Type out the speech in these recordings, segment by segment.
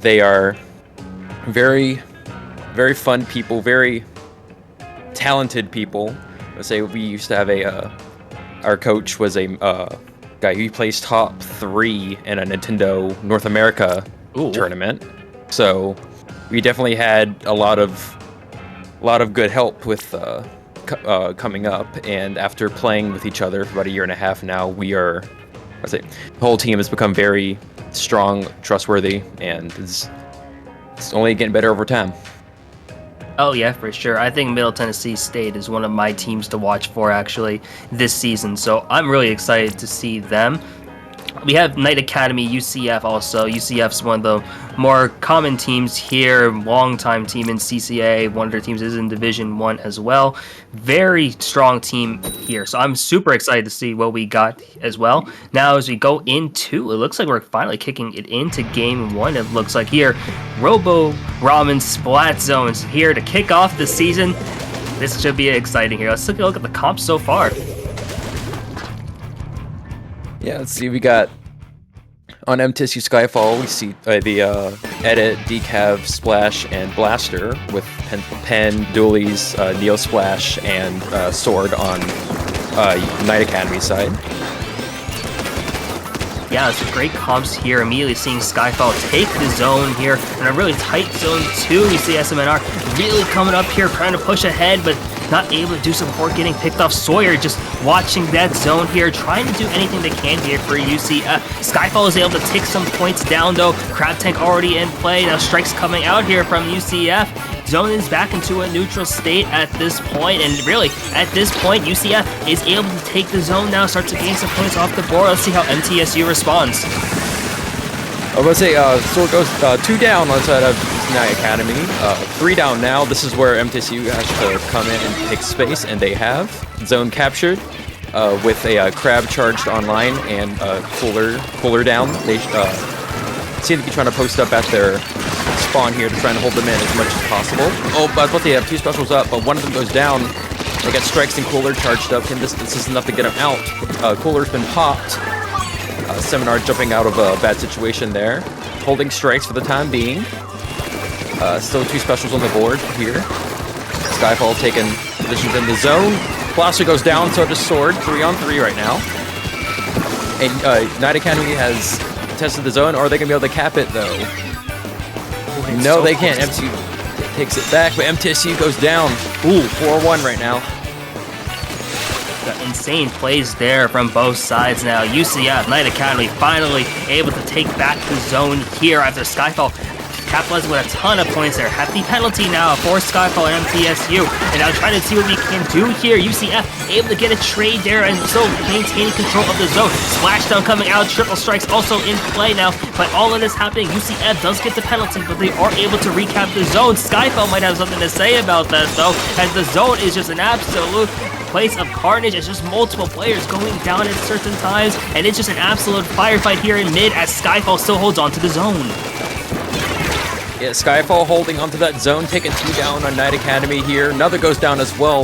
They are very, very fun people, very talented people. Let's say we used to have our coach was a guy who placed top 3 in a Nintendo North America tournament. So we definitely had a lot of good help with coming up. And after playing with each other for about a year and a half now, the whole team has become very strong, trustworthy, and it's only getting better over time. Oh yeah, for sure. I think Middle Tennessee State is one of my teams to watch for actually this season. So I'm really excited to see them. We have Knight Academy, UCF also. UCF's one of the more common teams here, long-time team in CCA. One of their teams is in Division 1 as well. Very strong team here. So I'm super excited to see what we got as well. Now as we go into, it looks like we're finally kicking it into Game 1. It looks like here, Robo Ramen Splat Zones here to kick off the season. This should be exciting here. Let's take a look at the comps so far. Yeah, let's see. We got on MTSU Skyfall, we see the Edit, Decav, Splash, and Blaster with Pen, Dualies, Neo Splash, and Sword on Knight Academy side. Yeah, it's great comps here. Immediately seeing Skyfall take the zone here in a really tight zone too. We see SMNR really coming up here, trying to push ahead, but not able to do so before getting picked off. Sawyer just watching that zone here, trying to do anything they can here for UCF. Skyfall is able to take some points down though. Crab Tank already in play. Now strikes coming out here from UCF. Zone is back into a neutral state at this point, and really, at this point, UCF is able to take the zone now, start to gain some points off the board. Let's see how MTSU responds. I was going to say, Sword goes 2 down on the side of Knight Academy. 3 down now. This is where MTSU has to come in and take space, and they have. Zone captured with a Crab charged online and Cooler down. They seem to be trying to post up at their spawn here to try and hold them in as much as possible. Oh, but they have 2 specials up, but one of them goes down. They got Strikes and Cooler charged up, and this is enough to get him out. Cooler's been popped. Seminar jumping out of a bad situation there. Holding Strikes for the time being. Still 2 specials on the board here. Skyfall taking positions in the zone. Blaster goes down, so does Sword. 3 on 3 right now. And Knight Academy has tested the zone. Are they going to be able to cap it, though? No, they can't. MTSU takes it back, but MTSU goes down. Ooh, 4-1 right now. Got insane plays there from both sides now. UCF, Knight Academy finally able to take back the zone here after Skyfall capitalizing with a ton of points there. Hefty penalty now for Skyfall and MTSU. And now trying to see what we can do here. UCF able to get a trade there and still maintaining control of the zone. Splashdown coming out. Triple strikes also in play now. But all of this happening, UCF does get the penalty, but they are able to recap the zone. Skyfall might have something to say about that though, as the zone is just an absolute place of carnage. It's just multiple players going down at certain times, and it's just an absolute firefight here in mid as Skyfall still holds on to the zone. Yeah, Skyfall holding onto that zone, taking 2 down on Knight Academy here. Another goes down as well.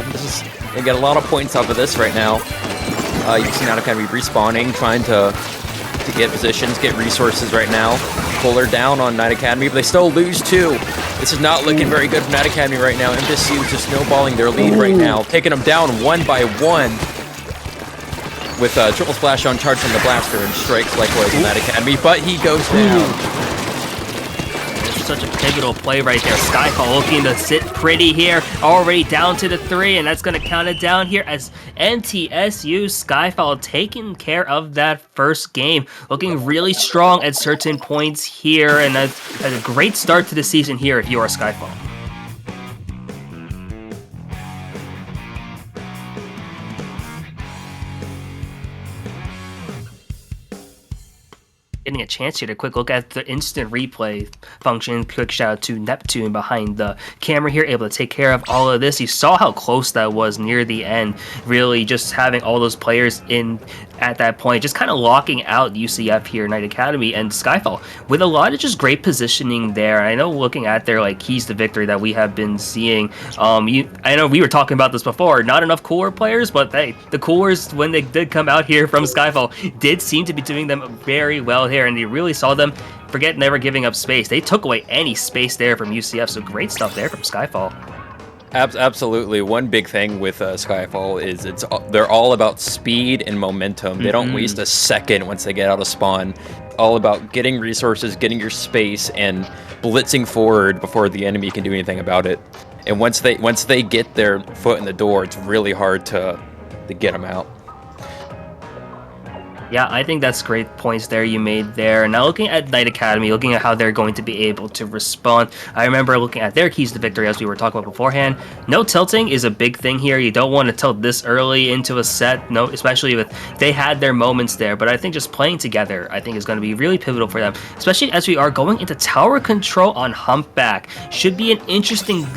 They get a lot of points off of this right now. You see Knight Academy respawning, trying to get positions, get resources right now. Cooler down on Knight Academy, but they still lose 2. This is not looking very good for Knight Academy right now. MTSU is just snowballing their lead right now, taking them down 1 by 1 with triple splash on charge from the Blaster and Strikes likewise in Knight Academy, but he goes down. Such a pivotal play right there. Skyfall looking to sit pretty here, already down to the 3, and that's going to count it down here as MTSU Skyfall taking care of that first game, looking really strong at certain points here, and that's a great start to the season here if you are Skyfall. Getting a chance here to quick look at the instant replay function. Quick shout out to Neptune behind the camera here, able to take care of all of this. You saw how close that was near the end, really just having all those players in at that point, just kind of locking out UCF here, Knight Academy and Skyfall with a lot of just great positioning there. I know looking at their like keys to victory that we have been seeing, I know we were talking about this before, not enough cooler players, but hey, the coolers when they did come out here from Skyfall did seem to be doing them very well here. there, and you really saw them forget never giving up space. They took away any space there from UCF, so great stuff there from Skyfall. Absolutely. One big thing with Skyfall is they're all about speed and momentum. They don't waste a second once they get out of spawn. All about getting resources, getting your space, and blitzing forward before the enemy can do anything about it. And once they get their foot in the door, it's really hard to get them out. Yeah, I think that's great points there you made there. Now looking at Knight Academy, looking at how they're going to be able to respond, I remember looking at their keys to victory as we were talking about beforehand. No tilting is a big thing here. You don't want to tilt this early into a set, no, especially if they had their moments there. But I think just playing together, I think is going to be really pivotal for them, especially as we are going into tower control on Humpback. Should be an interesting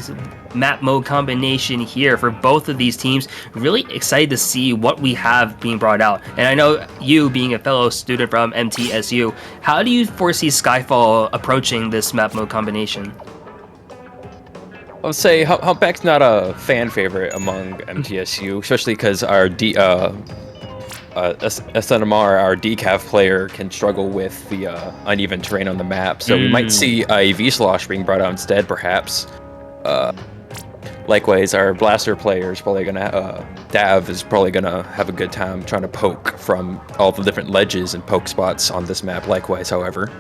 map mode combination here for both of these teams. Really excited to see what we have being brought out. And I know you, being a fellow student from MTSU, how do you foresee Skyfall approaching this map mode combination? I would say Humpback's not a fan favorite among MTSU, especially because our SNMR, our decaf player, can struggle with the uneven terrain on the map. So we might see a V-Slosh being brought out instead, perhaps. Likewise, our blaster player is probably gonna, Dav is probably gonna have a good time trying to poke from all the different ledges and poke spots on this map. Likewise, however.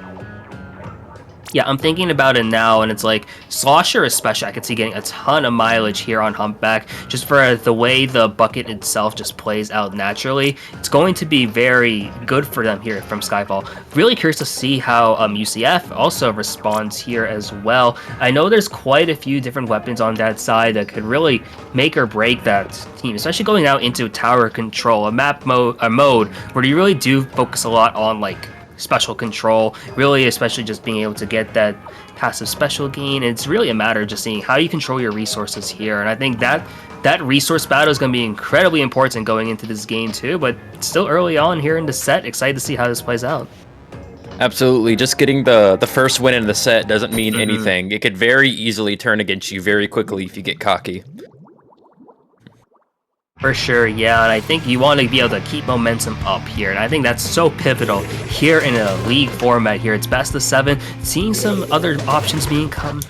Yeah, I'm thinking about it now, and it's like Slosher especially, I could see getting a ton of mileage here on Humpback, just for the way the bucket itself just plays out naturally. It's going to be very good for them here from Skyfall. Really curious to see how UCF also responds here as well. I know there's quite a few different weapons on that side that could really make or break that team, especially going out into tower control, a mode where you really do focus a lot on like special control, really, especially just being able to get that passive special gain. And it's really a matter of just seeing how you control your resources here. And I think that resource battle is going to be incredibly important going into this game too, but still early on here in the set. Excited to see how this plays out. Absolutely. Just getting the first win in the set doesn't mean anything. It could very easily turn against you very quickly if you get cocky. For sure, yeah, and I think you want to be able to keep momentum up here, and I think that's so pivotal here in a league format here. It's best of 7, seeing some other options being come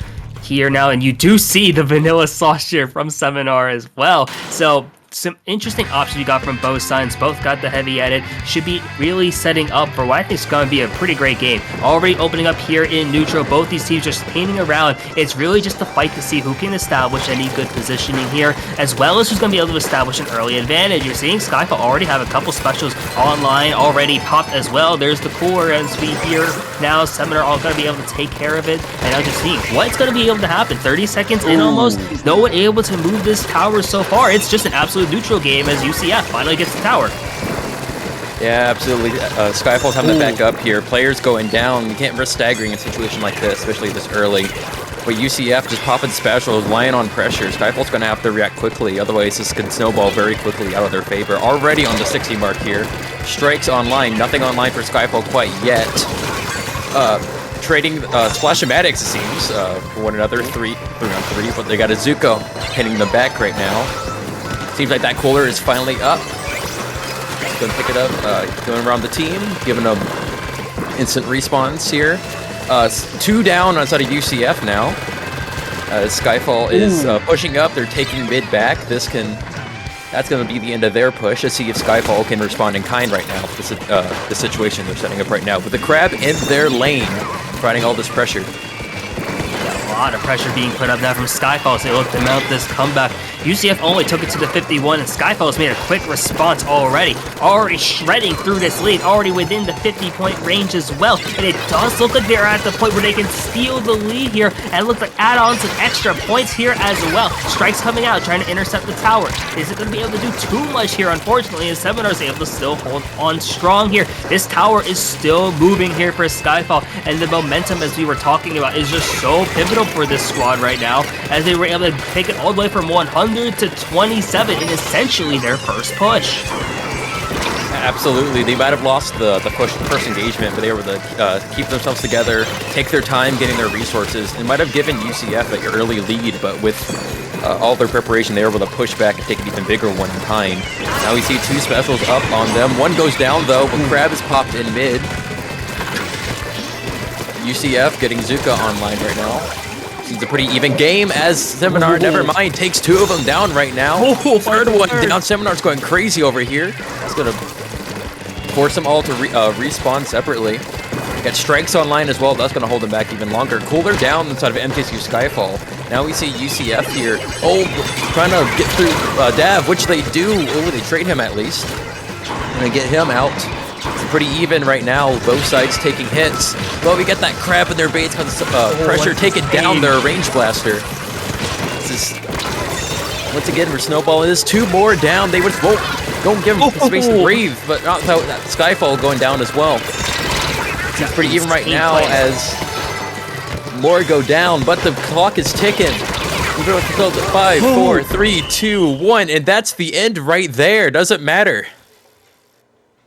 here now, and you do see the vanilla sauce here from Seminar as well. So some interesting options you got from both sides. Both got the heavy edit. Should be really setting up for what I think is going to be a pretty great game. Already opening up here in neutral. Both these teams just painting around. It's really just a fight to see who can establish any good positioning here, as well as who's going to be able to establish an early advantage. You're seeing Skyfall already have a couple specials online already popped as well. There's the cooler as we hear now. Seminar all going to be able to take care of it. And I'll just see what's going to be able to happen. 30 seconds in almost. No one able to move this tower so far. It's just an absolute neutral game as UCF finally gets the tower. Yeah, absolutely. Skyfall's having to back up here. Players going down. You can't risk staggering in a situation like this, especially this early. But UCF just popping specials, lying on pressure. Skyfall's going to have to react quickly, otherwise this can snowball very quickly out of their favor. Already on the 60 mark here. Strikes online. Nothing online for Skyfall quite yet. Trading Splashamatics, it seems, for one another. 3 on 3, but they got a Zuko hitting the back right now. Seems like that cooler is finally up. Going to pick it up, going around the team, giving them instant respawns here. 2 down outside of UCF now. Skyfall is pushing up. They're taking mid back. That's going to be the end of their push. Let's see if Skyfall can respond in kind right now. The situation they're setting up right now. With the crab in their lane, providing all this pressure. A lot of pressure being put up now from Skyfall as they look to mount this comeback. UCF only took it to the 51, and Skyfall has made a quick response already shredding through this lead, already within the 50-point range as well. And it does look like they're at the point where they can steal the lead here, and look like add on some extra points here as well. Strikes coming out, trying to intercept the tower. Is it going to be able to do too much here, unfortunately, as Seminar is able to still hold on strong here. This tower is still moving here for Skyfall, and the momentum, as we were talking about, is just so pivotal for this squad right now, as they were able to take it all the way from 100 to 27 in essentially their first push. Absolutely. They might have lost the first engagement, but they were able to keep themselves together, take their time getting their resources. It might have given UCF an early lead, but with all their preparation, they were able to push back and take an even bigger one in time. Now we see 2 specials up on them. One goes down, though, but Crab is popped in mid. UCF getting Zuka online right now. It's a pretty even game as Seminar, never mind, takes 2 of them down right now. Third one down. Seminar's going crazy over here. It's going to force them all to respawn separately. Got Strikes online as well. That's going to hold them back even longer. Cooler down inside of MTSU Skyfall. Now we see UCF here. Oh, trying to get through Dav, which they do. Oh, they trade him at least. And they get him out. It's pretty even right now. Both sides taking hits. Well, we get that crab in their baits because pressure taking down their range blaster. This is once again we're snowballing this. 2 more down. They won't give him space to breathe, but not without that Skyfall going down as well. It's pretty even right now as more go down, but the clock is ticking. We're going to close at 5, 4, 3, 2, 1, and that's the end right there. Doesn't matter.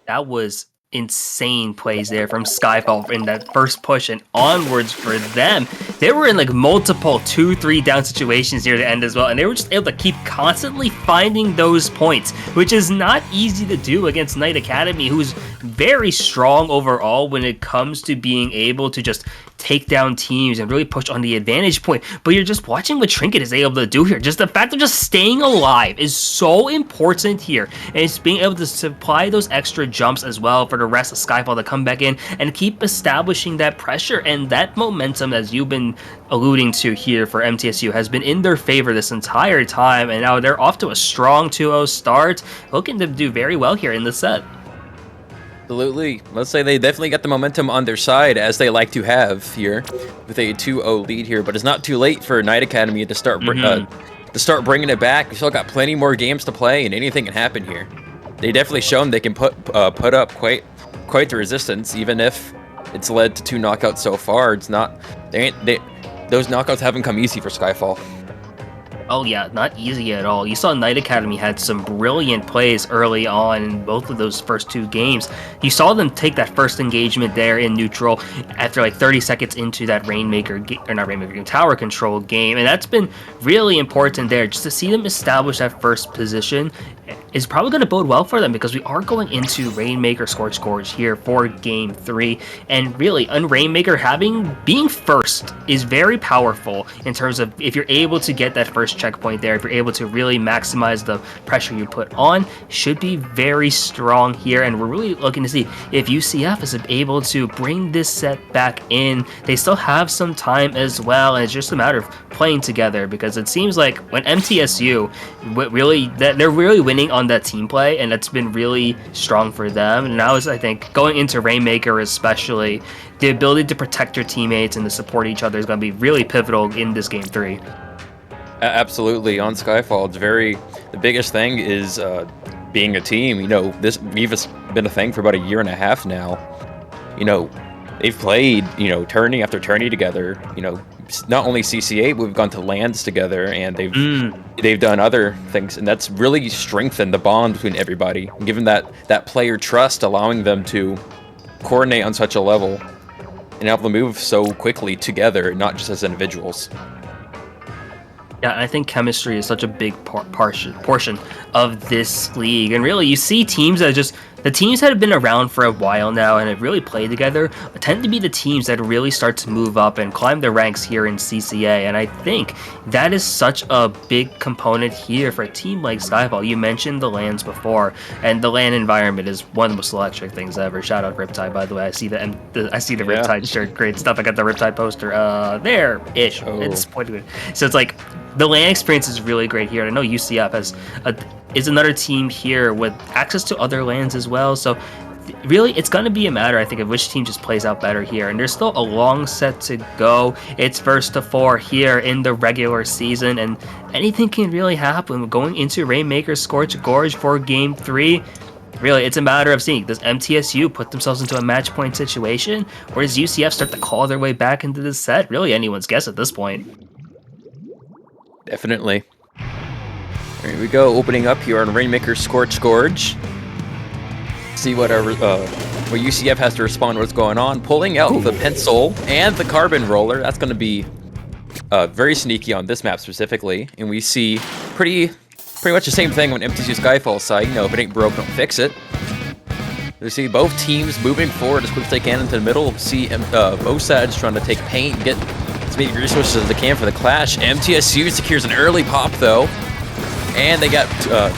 That was insane plays there from Skyfall in that first push and onwards for them. They were in like multiple 2-3 down situations near the end as well, and they were just able to keep constantly finding those points, which is not easy to do against Knight Academy, who's very strong overall when it comes to being able to just take down teams and really push on the advantage point. But you're just watching what Trinket is able to do here. Just the fact of just staying alive is so important here, and it's being able to supply those extra jumps as well for the rest of Skyfall to come back in and keep establishing that pressure, and that momentum, as you've been alluding to here for MTSU, has been in their favor this entire time, and now they're off to a strong 2-0 start, looking to do very well here in the set. Absolutely. Let's say they definitely got the momentum on their side, as they like to have here, with a 2-0 lead here. But it's not too late for Knight Academy to start bringing it back. We still got plenty more games to play, and anything can happen here. They definitely shown they can put up quite the resistance, even if it's led to 2 knockouts so far. It's not those knockouts haven't come easy for Skyfall. Oh yeah, not easy at all. You saw Knight Academy had some brilliant plays early on in both of those first 2 games. You saw them take that first engagement there in neutral after like 30 seconds into that tower control game, and that's been really important there. Just to see them establish that first position is probably going to bode well for them, because we are going into Rainmaker Scorch Gorge here for Game 3, and really, on Rainmaker, being first is very powerful in terms of if you're able to get that first checkpoint there, if you're able to really maximize the pressure you put on, should be very strong here, and we're really looking to see if UCF is able to bring this set back in. They still have some time as well, and it's just a matter of playing together, because it seems like when MTSU they're really winning on that team play, and that's been really strong for them. And now is, I think, going into Rainmaker especially, the ability to protect your teammates and to support each other is going to be really pivotal in this Game 3. Absolutely. On Skyfall, the biggest thing is being a team. You know, we've been a thing for about a year and a half now. You know, they've played, tourney after tourney together, not only CCA, but we've gone to lands together, and they've done other things, and that's really strengthened the bond between everybody, given that player trust, allowing them to coordinate on such a level and able to move so quickly together, not just as individuals. Yeah, I think chemistry is such a big portion of this league. And really, you see teams the teams that have been around for a while now and have really played together tend to be the teams that really start to move up and climb their ranks here in CCA. And I think that is such a big component here for a team like Skyfall. You mentioned the LANs before, and the LAN environment is one of the most electric things ever. Shout out Riptide, by the way. I see the Riptide shirt. Great stuff. I got the Riptide poster there-ish. Oh. It's pointed. So it's like, the LAN experience is really great here. And I know UCF is another team here with access to other LANs as well. So really, it's going to be a matter, I think, of which team just plays out better here. And there's still a long set to go. It's first to 4 here in the regular season, and anything can really happen. Going into Rainmaker Scorch Gorge for Game 3, really, it's a matter of seeing, does MTSU put themselves into a match point situation, or does UCF start to call their way back into the set? Really, anyone's guess at this point. Definitely. Here we go, opening up here on Rainmaker Scorch Gorge. See what UCF has to respond to what's going on. Pulling out the pencil and the carbon roller. That's going to be very sneaky on this map specifically. And we see pretty much the same thing on MTSU Skyfall side. If it ain't broke, don't fix it. We see both teams moving forward as quick as they can into the middle. See both sides trying to take paint and get as many resources as they can for the clash. MTSU secures an early pop though. And they got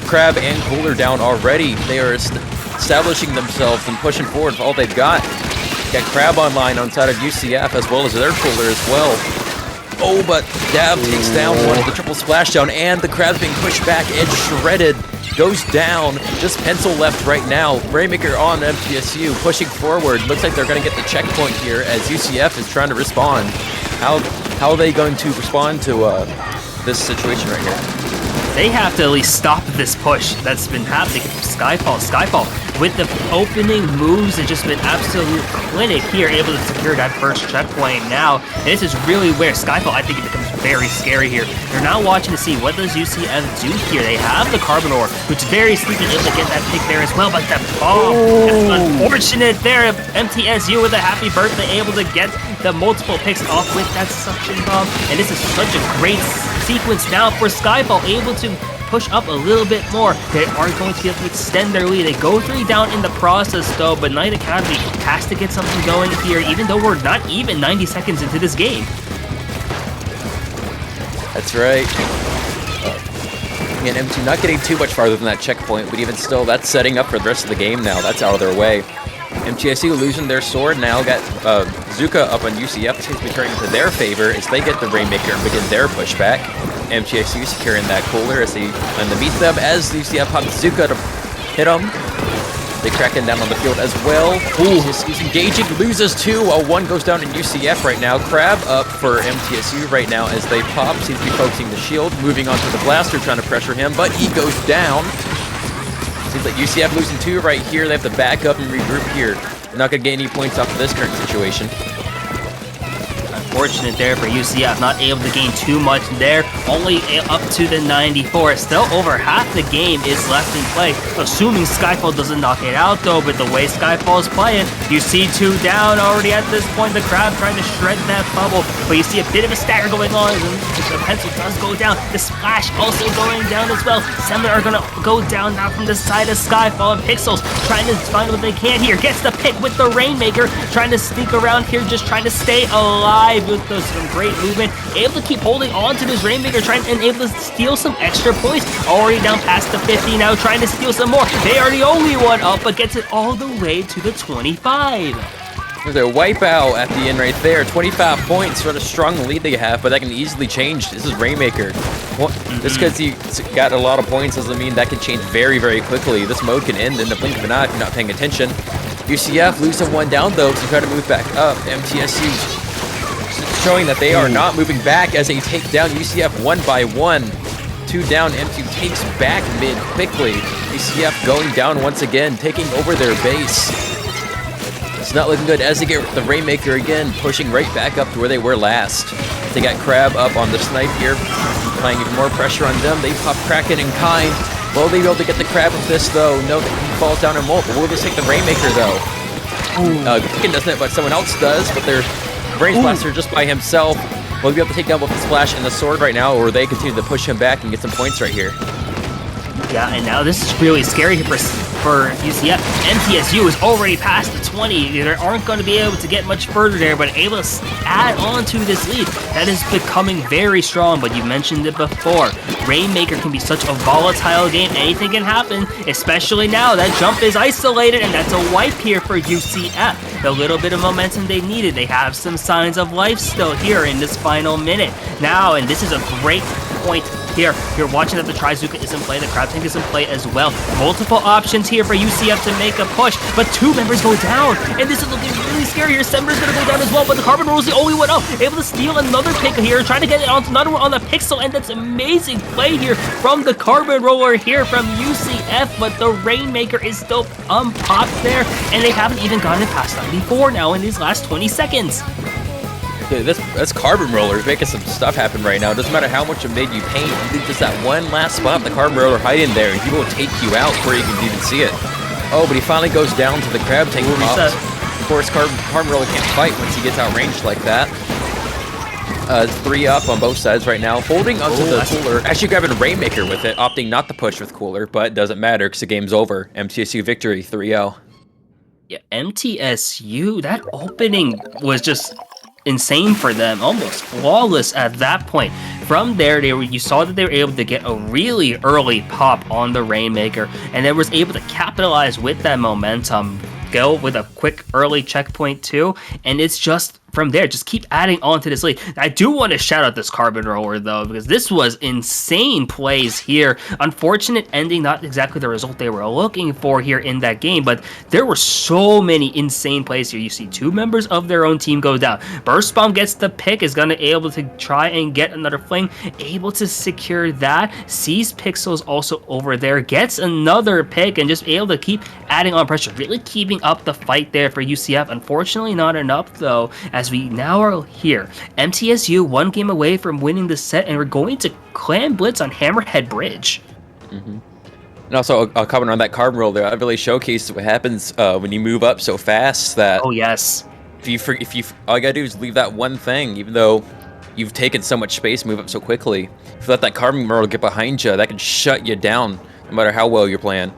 Crab and Cooler down already. They are establishing themselves and pushing forward with all they've got. Got Crab online on side of UCF as well as their Cooler as well. Oh, but Dab takes down one of the triple splashdown, and the Crab's being pushed back and shredded. Goes down. Just pencil left right now. Rainmaker on MTSU pushing forward. Looks like they're going to get the checkpoint here as UCF is trying to respond. How are they going to respond to this situation right here? They have to at least stop this push that's been happening from Skyfall. Skyfall, with the opening moves, it's just been absolute clinic here, able to secure that first checkpoint now. And this is really where Skyfall, I think, it becomes very scary here. You're now watching to see what does UCF do here. They have the Carbon Ore, which is very sneaky, able to get that pick there as well, but that bomb, that's unfortunate there. MTSU with a happy birthday, able to get the multiple picks off with that suction bomb. And this is such a great sequence now for Skyfall, able to push up a little bit more. They are going to be able to extend their lead. They go 3 down in the process though, but Knight Academy has to get something going here, even though we're not even 90 seconds into this game. That's right. Again, M2 not getting too much farther than that checkpoint, but even still, that's setting up for the rest of the game now. That's out of their way. MTSU losing their sword now, got Zuka up on UCF. Seems to be turning to their favor as they get the Rainmaker and begin their pushback. MTSU securing that Cooler as they meet them as UCF pops Zuka to hit them. They cracking down on the field as well. Ooh, he's engaging, loses 2. One goes down in UCF right now. Crab up for MTSU right now as they pop. Seems to be focusing the shield, moving on to the blaster, trying to pressure him, but he goes down. Seems like UCF losing 2 right here. They have to back up and regroup here. They're not going to get any points off of this current situation. Unfortunate there for UCF, not able to gain too much there, only up to the 94. Still over half the game is left in play, assuming Skyfall doesn't knock it out though. But the way Skyfall is playing, you see 2 down already at this point. The Crab trying to shred that bubble, but you see a bit of a stagger going on. The pencil does go down, the splash also going down as well. Seven are gonna go down now from the side of Skyfall, and Pixels trying to find what they can here. Gets the pick with the Rainmaker, trying to sneak around here, just trying to stay alive with some great movement, able to keep holding on to this Rainmaker, and able to steal some extra points. Already down past the 50 now, trying to steal some more. They are the only one up, but gets it all the way to the 25. There's a wipeout at the end right there. 25 points, what a strong lead they have, but that can easily change. This is Rainmaker. Just because he got a lot of points doesn't mean that can change very, very quickly. This mode can end in the blink of an eye if you're not paying attention. UCF losing 1 down though to try to move back up. MTSU showing that they are not moving back as they take down UCF 1 by 1. 2 down, M2 takes back mid quickly. UCF going down once again, taking over their base. It's not looking good as they get the Rainmaker again, pushing right back up to where they were last. They got Crab up on the snipe here, applying even more pressure on them. They pop Kraken and Kind. Will they be able to get the Crab with this though? No, he falls down and won't, but we'll just take the Rainmaker though. Kraken doesn't it, but someone else does, but they're Brains Blaster just by himself. Will he be able to take down both the Splash and the Sword right now, or they continue to push him back and get some points right here? Yeah, and now this is really scary for UCF. MTSU is already past the 20. They aren't going to be able to get much further there, but able to add on to this lead. That is becoming very strong, but you mentioned it before. Rainmaker can be such a volatile game. Anything can happen, especially now. That jump is isolated, and that's a wipe here for UCF. The little bit of momentum they needed. They have some signs of life still here in this final minute. Now, and this is a great point here. You're watching that the Trizuka is in play, the Crab Tank is in play as well. Multiple options here for UCF to make a push, but 2 members go down, and this is looking really scary here. Sember's gonna go down as well, but the Carbon Roll is the only one up, able to steal another pick here, trying to get it onto another one on the Pixel, and that's amazing play here from the Carbon Roller here from UCF, but the Rainmaker is still unpopped there, and they haven't even gotten past 94 now in these last 20 seconds. Dude, this Carbon Roller is making some stuff happen right now. It doesn't matter how much it made you paint, you leave just that one last spot, the Carbon Roller hiding there, and he will take you out before you can even see it. Oh, but he finally goes down to the Crab Tank pops. Of course, Carbon Roller can't fight once he gets outranged like that. 3 up on both sides right now, holding onto the Cooler. Actually grabbing Rainmaker with it, opting not to push with Cooler, but it doesn't matter because the game's over. MTSU victory 3-0. Yeah, MTSU, that opening was just insane for them, almost flawless at that point. From there, you saw that they were able to get a really early pop on the Rainmaker, and then was able to capitalize with that momentum, go with a quick early checkpoint too, and it's just from there, just keep adding on to this lead. I do want to shout out this Carbon Roller though, because this was insane plays here. Unfortunate ending, not exactly the result they were looking for here in that game, but there were so many insane plays here. You see 2 members of their own team go down. Burst Bomb gets the pick, is going to be able to try and get another fling, able to secure that. Sees Pixels also over there, gets another pick, and just able to keep adding on pressure, really keeping up the fight there for UCF. Unfortunately, not enough though, as we now are here. MTSU 1 game away from winning the set, and we're going to Clan Blitz on Hammerhead Bridge. And also, I'll comment on that carbon roll there. That really showcased what happens when you move up so fast. That oh yes, if you all you gotta do is leave that one thing, even though you've taken so much space, move up so quickly. If you let that carbon roll get behind you, that can shut you down, no matter how well you're playing.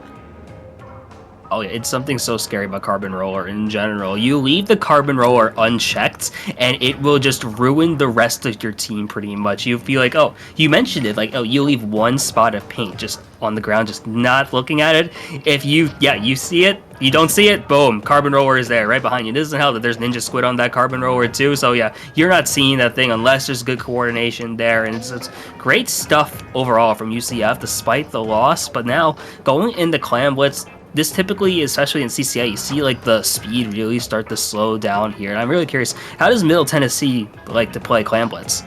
Oh yeah, it's something so scary about Carbon Roller in general. You leave the Carbon Roller unchecked, and it will just ruin the rest of your team pretty much. You feel like, oh, you mentioned it, like, oh, you leave one spot of paint just on the ground, just not looking at it. If you see it, you don't see it, boom, Carbon Roller is there right behind you. It doesn't help that there's Ninja Squid on that Carbon Roller too, so yeah, you're not seeing that thing unless there's good coordination there, and it's great stuff overall from UCF despite the loss. But now, going into Clan Blitz, this typically, especially in CCA, you see like the speed really start to slow down here. And I'm really curious, how does Middle Tennessee like to play Clan Blitz?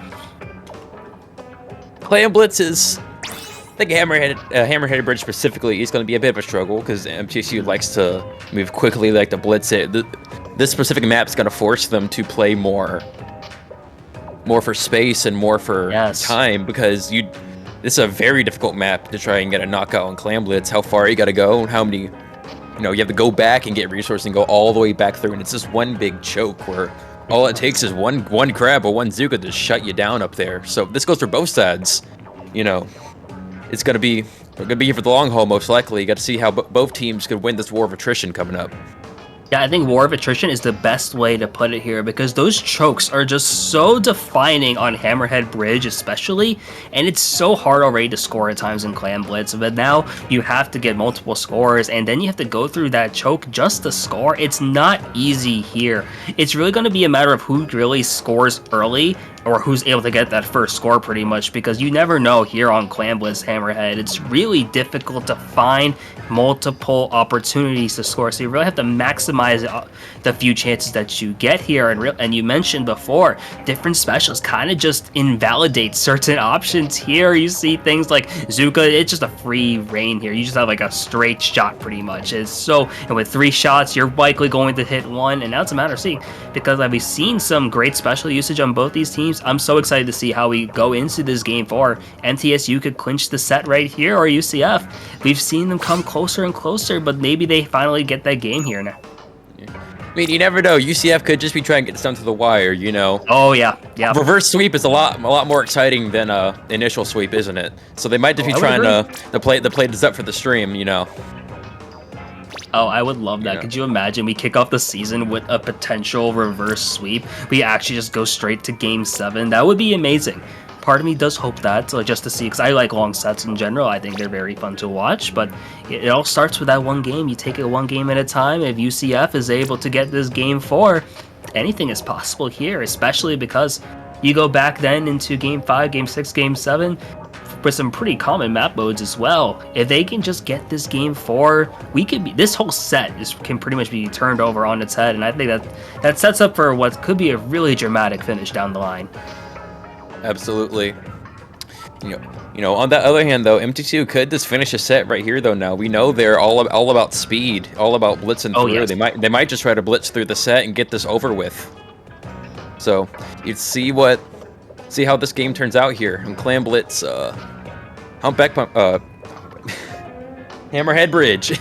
Clan Blitz is, I think Hammerhead Bridge specifically is going to be a bit of a struggle because MTSU likes to move quickly, like to blitz it. This specific map is going to force them to play more for space and more for time, because this is a very difficult map to try and get a knockout on Clan Blitz. How far you got to go, and how many, you have to go back and get resources and go all the way back through, and it's just one big choke where all it takes is one crab or one Zuka to shut you down up there. So this goes for both sides. It's gonna be for the long haul most likely. You got to see how both teams could win this war of attrition coming up. Yeah, I think War of Attrition is the best way to put it here, because those chokes are just so defining on Hammerhead Bridge especially, and it's so hard already to score at times in Clan Blitz, but now you have to get multiple scores, and then you have to go through that choke just to score. It's not easy here. It's really going to be a matter of who really scores early, or who's able to get that first score pretty much, because you never know here on Clan Blitz Hammerhead. It's really difficult to find multiple opportunities to score, so you really have to maximize the few chances that you get here. And you mentioned before, different specials kind of just invalidate certain options here. You see things like Zuka, it's just a free reign here. You just have like a straight shot pretty much. And with 3 shots, you're likely going to hit 1, and now it's a matter of seeing, because I've seen some great special usage on both these teams. I'm so excited to see how we go into this game 4. MTSU could clinch the set right here, or UCF. We've seen them come closer and closer, but maybe they finally get that game here now. I mean, you never know. UCF could just be trying to get this down to the wire, Oh yeah. Reverse sweep is a lot more exciting than initial sweep, isn't it? So they might just be trying to play this up for the stream, Oh, I would love that. Could you imagine we kick off the season with a potential reverse sweep? We actually just go straight to Game 7. That would be amazing. Part of me does hope that, just to see, because I like long sets in general. I think they're very fun to watch, but it all starts with that one game. You take it one game at a time. If UCF is able to get this Game 4, anything is possible here, especially because you go back then into Game 5, Game 6, Game 7, with some pretty common map modes as well. If they can just get this Game 4, this whole set can pretty much be turned over on its head, and I think that sets up for what could be a really dramatic finish down the line. Absolutely. On that other hand, though, MTSU could just finish a set right here, though. Now we know they're all about speed, all about blitzing through. Yes. They might just try to blitz through the set and get this over with. So you'd see how this game turns out here. And Clan Blitz, Humpback Hammerhead Bridge.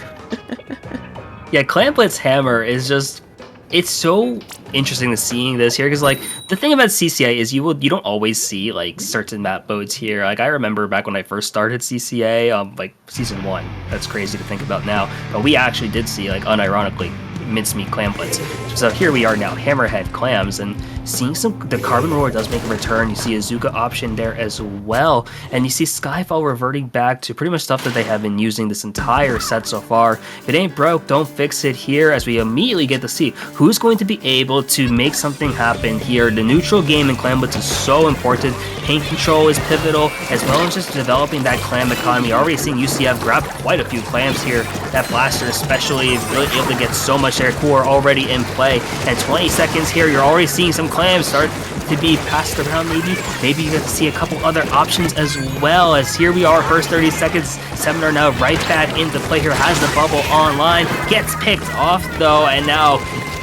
Yeah, Clan Blitz Hammer is just, it's so interesting to seeing this here, because the thing about CCA is you don't always see certain map modes here. I remember back when I first started CCA, season 1. That's crazy to think about now, but we actually did see unironically mincemeat clamlets. So here we are now, Hammerhead clams, and seeing the Carbon Roller does make a return. You see a Zuka option there as well, and you see Skyfall reverting back to pretty much stuff that they have been using this entire set so far. If it ain't broke, don't fix it here, as we immediately get to see who's going to be able to make something happen here. The neutral game in clamlets is so important. Paint control is pivotal, as well as just developing that clam economy. Already seeing UCF grab quite a few clams here. That blaster especially is really able to get so much air core already in play. And 20 seconds here, you're already seeing some clams start to be passed around. Maybe you get to see a couple other options as well, as here we are, first 30 seconds. Seminar now right back into play here, has the bubble online, gets picked off though, and now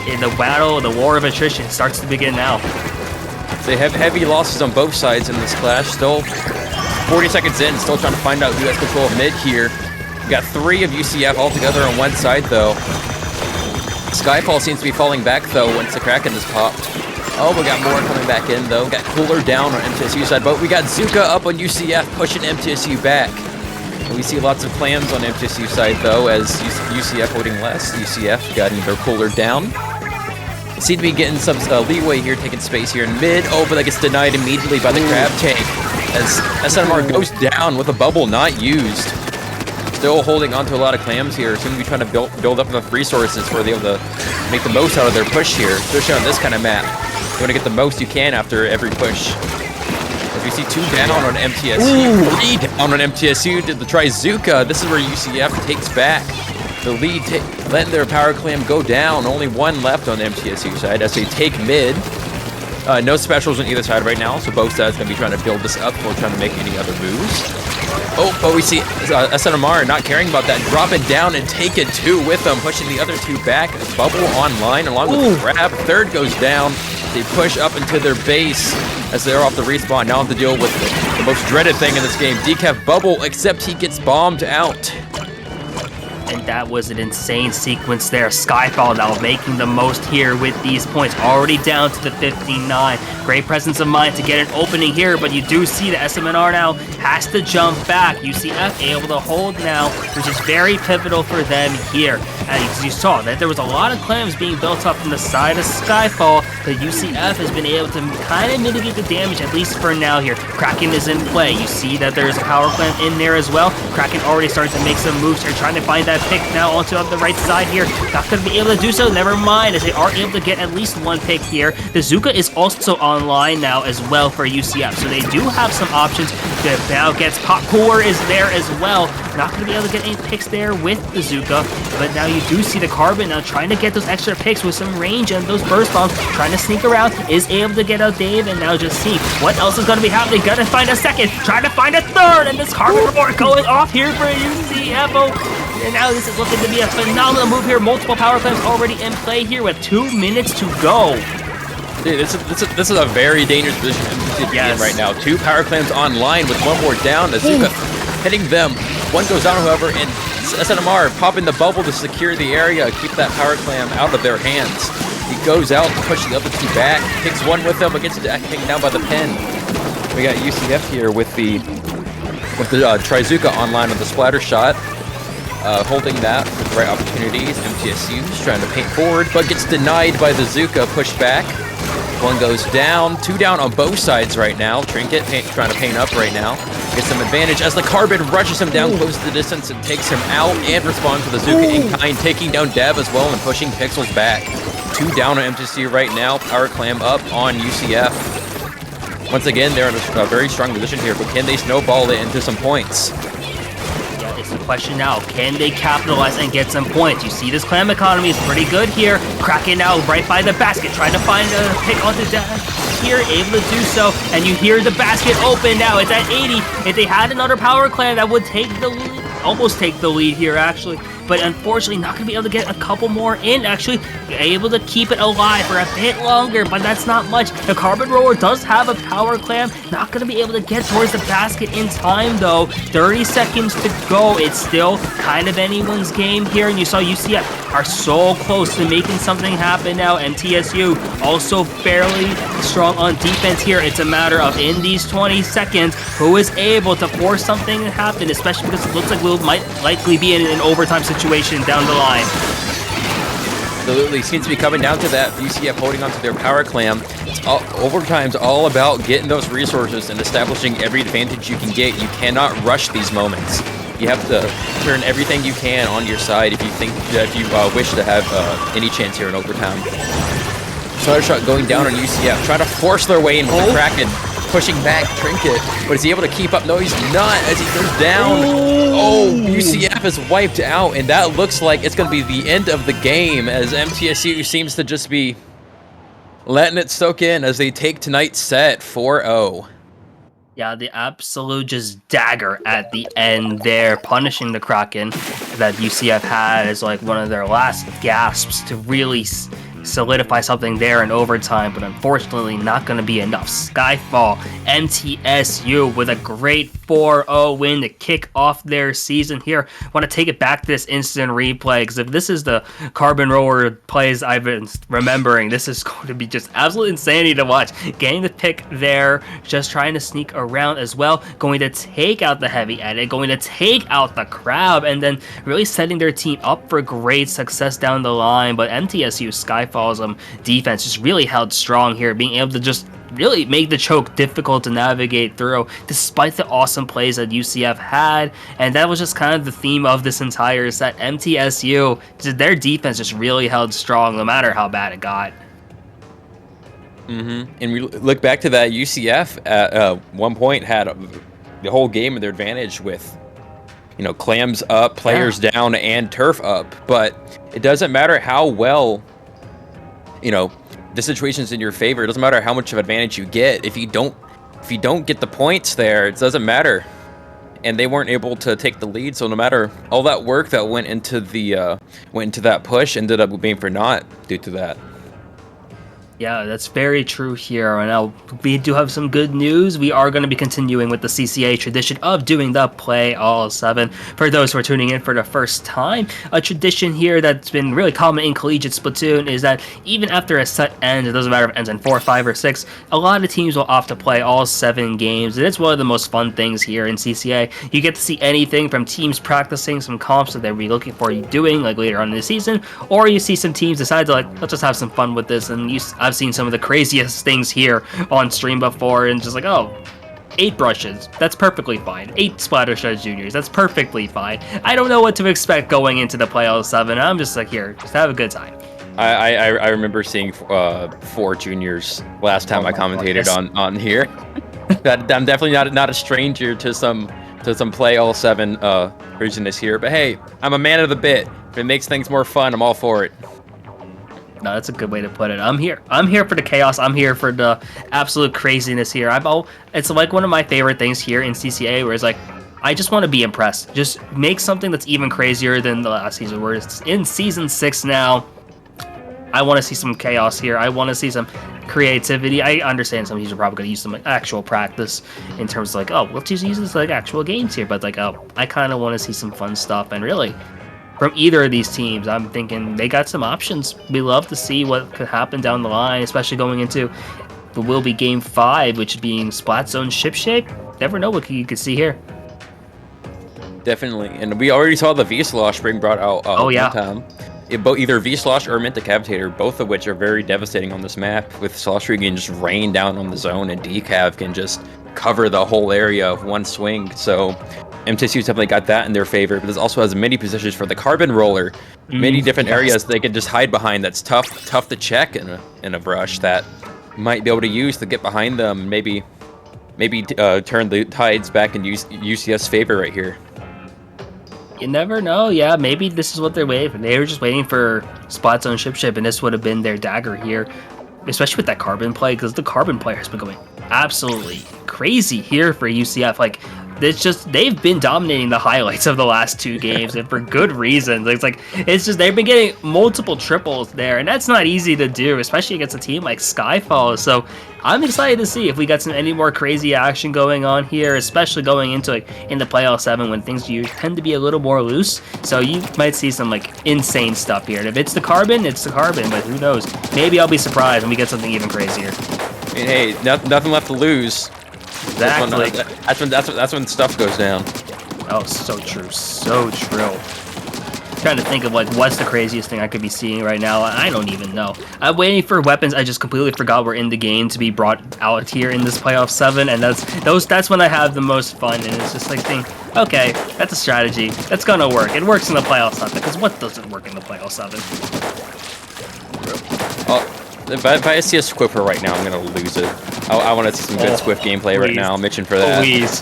in the battle, the war of attrition starts to begin now. They have heavy losses on both sides in this clash. Still 40 seconds in, still trying to find out who has control of mid here. We got 3 of UCF all together on one side though. Skyfall seems to be falling back though once the Kraken is popped. Oh, we got more coming back in though. Got Cooler down on MTSU side, but we got Zuka up on UCF pushing MTSU back. And we see lots of clams on MTSU side though, as UCF holding less. UCF got their Cooler down. Seem to be getting some leeway here, taking space here in mid. Oh, but that gets denied immediately by the Crab Tank, as SNMR goes down with a bubble not used. Still holding on to a lot of clams here. Seem to be trying to build up enough resources for able to make the most out of their push here, especially on this kind of map. You want to get the most you can after every push. As we see 2 down on MTSU, 3 down on MTSU to try Zuka. This is where UCF takes back the lead, letting their power clam go down. Only 1 left on the MTSU side as they take mid. No specials on either side right now, so both sides going to be trying to build this up before trying to make any other moves. Oh, but we see SNMR not caring about that, dropping down and taking 2 with them, pushing the other 2 back. Bubble online along with the Crab. Third goes down. They push up into their base as they're off the respawn. Now have to deal with the most dreaded thing in this game, Decaf Bubble, except he gets bombed out. And that was an insane sequence there. Skyfall now making the most here with these points. Already down to the 59. Great presence of mind to get an opening here, but you do see the SMNR now has to jump back. UCF able to hold now, which is very pivotal for them here. As you saw, that there was a lot of clams being built up from the side of Skyfall, but UCF has been able to kind of mitigate the damage, at least for now here. Kraken is in play. You see that there's a power clam in there as well. Kraken already starting to make some moves here, trying to find that pick now onto the right side here. Not going to be able to do so, never mind, as they are able to get at least 1 pick here. The Zuka is also online now as well for UCF, so they do have some options. The now gets Pop Cooler is there as well. Not going to be able to get any picks there with the Zuka, but now you do see the Carbon now trying to get those extra picks with some range and those burst bombs, trying to sneak around, is able to get out Dave, and now just see what else is going to be happening. Gotta find a second, trying to find a third, and this Carbon Report going off here for UCF. And now this is looking to be a phenomenal move here. Multiple power clams already in play here with 2 minutes to go. Dude, this is a very dangerous position to be in right now. 2 power clams online with 1 more down. Azuka hitting them. 1 goes down, however, and SNMR popping the bubble to secure the area, keep that power clam out of their hands. He goes out, pushes the other 2 back, takes 1 with him, but gets taken down by the pin. We got UCF here with the Trizuka online on the splatter shot. Holding that for the right opportunities. MTSU is trying to paint forward, but gets denied by the Zuka. Pushed back. 1 goes down. 2 down on both sides right now. Trinket trying to paint up right now. Gets some advantage as the Carbon rushes him down close to the distance and takes him out, and responds to the Zuka in kind, taking down Dev as well and pushing Pixels back. 2 down on MTSU right now. Power clam up on UCF. Once again, they're in a very strong position here, but can they snowball it into some points? It's the question now, can they capitalize and get some points? You see this clam economy is pretty good here. Kraken now right by the basket, trying to find a pick onto Dash here, able to do so, and you hear the basket open now. It's at 80. If they had another power clam, that would take the lead, almost take the lead here actually. But unfortunately, not going to be able to get a couple more in, actually. Able to keep it alive for a bit longer, but that's not much. The Carbon Roller does have a power clam. Not going to be able to get towards the basket in time, though. 30 seconds to go. It's still kind of anyone's game here, and you saw UCF are so close to making something happen now. MTSU also fairly strong on defense here. It's a matter of, in these 20 seconds, who is able to force something to happen, especially because it looks like we might likely be in an overtime situation down the line. Absolutely. Seems to be coming down to that. UCF holding onto their power clam. Overtime's all about getting those resources and establishing every advantage you can get. You cannot rush these moments. You have to turn everything you can on your side if you think that you wish to have any chance here in overtime. Starter shot going down on UCF, trying to force their way in with the Kraken, pushing back Trinket, but is he able to keep up? No, he's not, as he goes down. Oh, UCF is wiped out, and that looks like it's going to be the end of the game, as MTSU seems to just be letting it soak in as they take tonight's set 4-0. Yeah, the absolute just dagger at the end there, punishing the Kraken that UCF had as like one of their last gasps to really solidify something there in overtime, but unfortunately not going to be enough. Skyfall, MTSU with a great 4-0 win to kick off their season here. Want to take it back to this instant replay, because if this is the carbon roller plays I've been remembering, this is going to be just absolute insanity to watch. Getting the pick there, just trying to sneak around as well, going to take out the heavy edit, going to take out the crab, and then really setting their team up for great success down the line. But MTSU Skyfall's defense just really held strong here, being able to just really make the choke difficult to navigate through, despite the awesome plays that UCF had. And that was just kind of the theme of this entire set. MTSU, their defense just really held strong no matter how bad it got. And we look back to that, UCF at one point had the whole game in their advantage with, clams up, players down, and turf up. But it doesn't matter how well the situation's in your favor. It doesn't matter how much of advantage you get. If you don't get the points there, it doesn't matter. And they weren't able to take the lead, so no matter all that work that went into that push ended up being for naught due to that. Yeah, that's very true here. And now we do have some good news. We are going to be continuing with the CCA tradition of doing the play all 7. For those who are tuning in for the first time, a tradition here that's been really common in Collegiate Splatoon is that even after a set ends, it doesn't matter if it ends in 4, 5, or 6, a lot of teams will opt to play all 7 games. And it's one of the most fun things here in CCA. You get to see anything from teams practicing some comps that they'll be looking for you doing like later on in the season, or you see some teams decide to let's just have some fun with this. And I've seen some of the craziest things here on stream before, and just 8 brushes, that's perfectly fine. 8 Splattershot Juniors, that's perfectly fine. I don't know what to expect going into the Play L7. I'm just here, just have a good time. I remember seeing 4 juniors last time I commentated on here. I'm definitely not a stranger to some Play L7 craziness here, but hey, I'm a man of the bit. If it makes things more fun, I'm all for it. No, that's a good way to put it. I'm here for the chaos. I'm here for the absolute craziness here. It's like one of my favorite things here in CCA, where it's I just want to be impressed. Just make something that's even crazier than the last season. Where it's in season 6 now. I want to see some chaos here. I want to see some creativity. I understand some of you are probably going to use some actual practice in terms of let's just use this actual games here. But I kind of want to see some fun stuff. And really, from either of these teams, I'm thinking they got some options. We love to see what could happen down the line, especially going into the will be Game 5, which being Splat Zone Ship Shape. Never know what you could see here. Definitely, and we already saw the V-Slosh being brought out one time. Either V-Slosh or Mint-Decapitator, both of which are very devastating on this map, with Slosh can just rain down on the zone, and Decav can just cover the whole area of one swing. So MTSU definitely got that in their favor, but this also has many positions for the Carbon Roller, many different areas they can just hide behind. That's tough to check in a brush that might be able to use to get behind them, maybe turn the tides back in UCF's favor right here. You never know. Yeah, maybe this is what they're waiting for. They were just waiting for Splat Zone Ship, and this would have been their dagger here, especially with that Carbon play, because the Carbon player has been going absolutely crazy here for UCF. They've been dominating the highlights of the last 2 games, and for good reasons. It's just they've been getting multiple triples there, and that's not easy to do, especially against a team like Skyfall. So I'm excited to see if we got any more crazy action going on here, especially going into in the Play L7 when things tend to be a little more loose. So you might see some insane stuff here. And if it's the Carbon, it's the Carbon, but who knows? Maybe I'll be surprised when we get something even crazier. Hey, nothing left to lose. Exactly. That's when stuff goes down. Oh, so true. So true. trying to think of like what's the craziest thing I could be seeing right now. I don't even know. I'm waiting for weapons I just completely forgot were in the game to be brought out here in this playoff 7, and that's when I have the most fun. And it's just like think, okay, that's a strategy. That's gonna work. It works in the playoff 7 because what doesn't work in the playoff 7? If I see a Squiffer right now, I'm gonna lose it. I want to see some good Squiff gameplay right now. I'm itching for that. Please.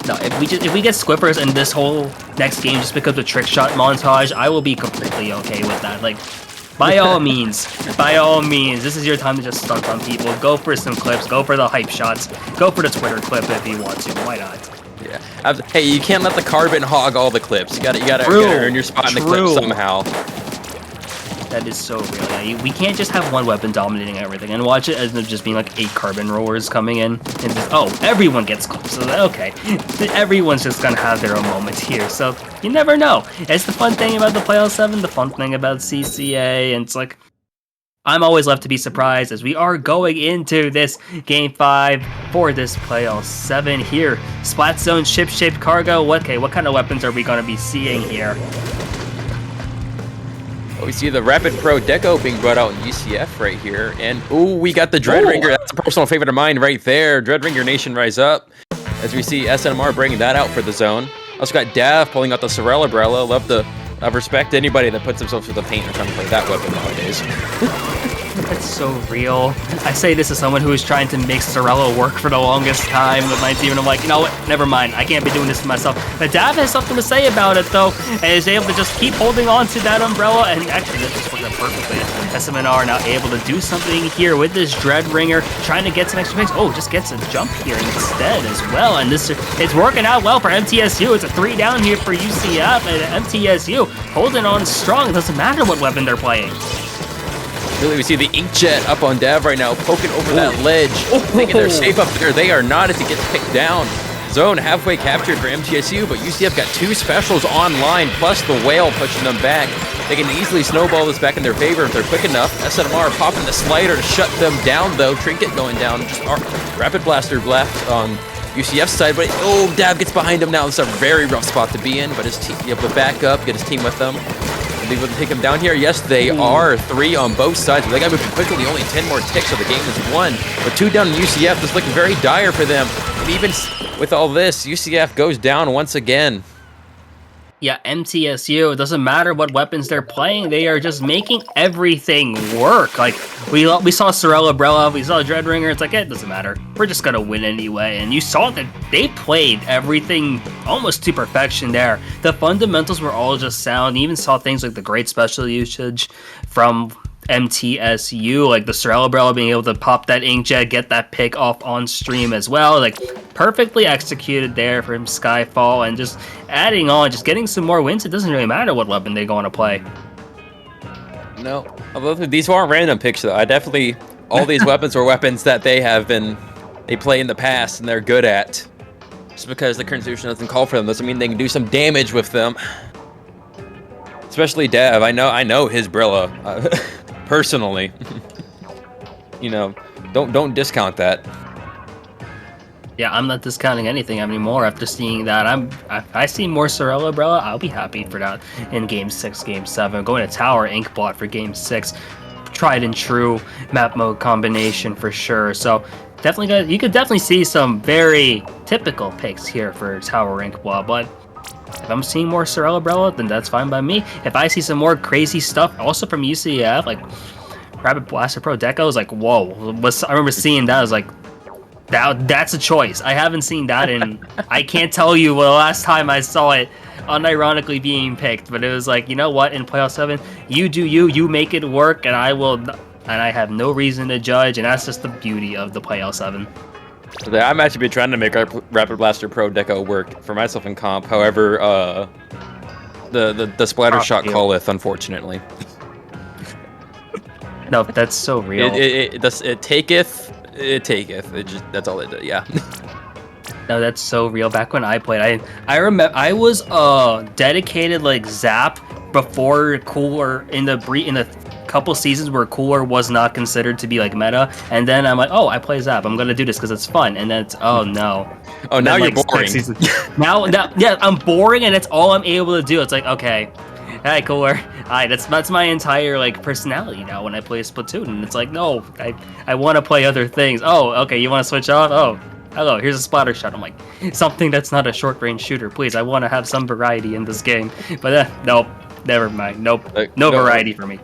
No, if we get Squiffers in this whole next game just because of the trick shot montage, I will be completely okay with that. Like, by all means, this is your time to just stunt on people. Go for some clips. Go for the hype shots. Go for the Twitter clip if you want to. Why not? Yeah. Hey, you can't let the carbon hog all the clips. You gotta earn your spot in the clip somehow. That is so real. Yeah, we can't just have one weapon dominating everything and watch it as if just being like 8 carbon roars coming in and just, oh, everyone gets clips. So okay, everyone's just gonna have their own moments here. So you never know. It's the fun thing about the playoff 7, the fun thing about CCA, and it's like I'm always left to be surprised as we are going into this game 5 for this playoff 7 here. Splat zone, ship-shaped cargo. What kind of weapons are we gonna be seeing here? We see the Rapid Pro Deco being brought out in UCF right here. And, ooh, we got the Dreadringer. That's a personal favorite of mine right there. Dreadringer Nation rise up. As we see SNMR bringing that out for the zone. Also got Dav pulling out the Sorella Umbrella. Love respect anybody that puts themselves through the paint and trying to play that weapon nowadays. That's so real. I say this as someone who was trying to make Sorella work for the longest time with my team, and I'm like, you know what? Never mind. I can't be doing this to myself. But Dav has something to say about it, though, and is able to just keep holding on to that umbrella, and actually, that just worked out perfectly. SMNR now able to do something here with this Dreadringer, trying to get some extra picks. Oh, just gets a jump here instead as well, and it's working out well for MTSU. It's a 3 down here for UCF, and MTSU holding on strong. It doesn't matter what weapon they're playing. Really, we see the Inkjet up on Dav right now, poking over that ledge, thinking they're safe up there. They are not as it gets picked down. Zone halfway captured for MTSU, but UCF got 2 specials online, plus the whale pushing them back. They can easily snowball this back in their favor if they're quick enough. SNMR popping the slider to shut them down, though. Trinket going down. Just Rapid Blaster left on UCF's side, but oh, Dav gets behind him now. This is a very rough spot to be in, but his team able to back up, get his team with them. Are they able to take him down here? Yes, they are. 3 on both sides, but they got moving quickly. Only 10 more ticks, so the game is won. But 2 down in UCF. This is looking very dire for them. And even with all this, UCF goes down once again. Yeah, MTSU, it doesn't matter what weapons they're playing, they are just making everything work. Like, we saw Sorella Umbrella, we saw Dreadringer, it's like, it doesn't matter. We're just gonna win anyway. And you saw that they played everything almost to perfection there. The fundamentals were all just sound. You even saw things like the great special usage from MTSU, like the Sorella Umbrella being able to pop that inkjet, get that pick off on stream as well. Like, perfectly executed there from Skyfall, and just adding on, just getting some more wins. It doesn't really matter what weapon they go on to play. No, although these weren't random picks, though. All these weapons are weapons that they play in the past and they're good at. Just because the current situation doesn't call for them doesn't mean they can do some damage with them. Especially Dav. I know his Brilla personally. You know, don't discount that. Yeah, I'm not discounting anything anymore after seeing that. If I see more Sorella Umbrella, I'll be happy for that in Game 6, Game 7. Going to Tower Inkblot for Game 6. Tried and true map mode combination for sure. So you could definitely see some very typical picks here for Tower Inkblot, but if I'm seeing more Sorella Umbrella, then that's fine by me. If I see some more crazy stuff also from UCF, like Rapid Blaster Pro Deco, I was like, whoa. I remember seeing that, I was like, that's a choice. I haven't seen that in, I can't tell you the last time I saw it unironically being picked, but it was like, you know what, in Playoff 7, you do you make it work, and I have no reason to judge, and that's just the beauty of the Playoff 7. I'm actually been trying to make Rapid Blaster Pro Deco work for myself in comp, however, the splatter shot calleth, unfortunately. No, that's so real. It taketh. That's all it does. Yeah. No, that's so real. Back when I played, I remember I was dedicated like Zap before Cooler in the couple seasons where Cooler was not considered to be like meta, and then I'm like, oh, I play Zap. I'm gonna do this because it's fun, and then it's oh no. Oh, now you're boring. now, yeah, I'm boring, and it's all I'm able to do. It's like, okay, Hey, cooler. Alright, that's my entire like personality now when I play Splatoon. And it's like, no, I want to play other things. Oh, okay, you want to switch off? Oh, hello, here's a splatter shot. I'm like, something that's not a short-range shooter, please. I want to have some variety in this game. But nope, never mind. Nope, no variety for me.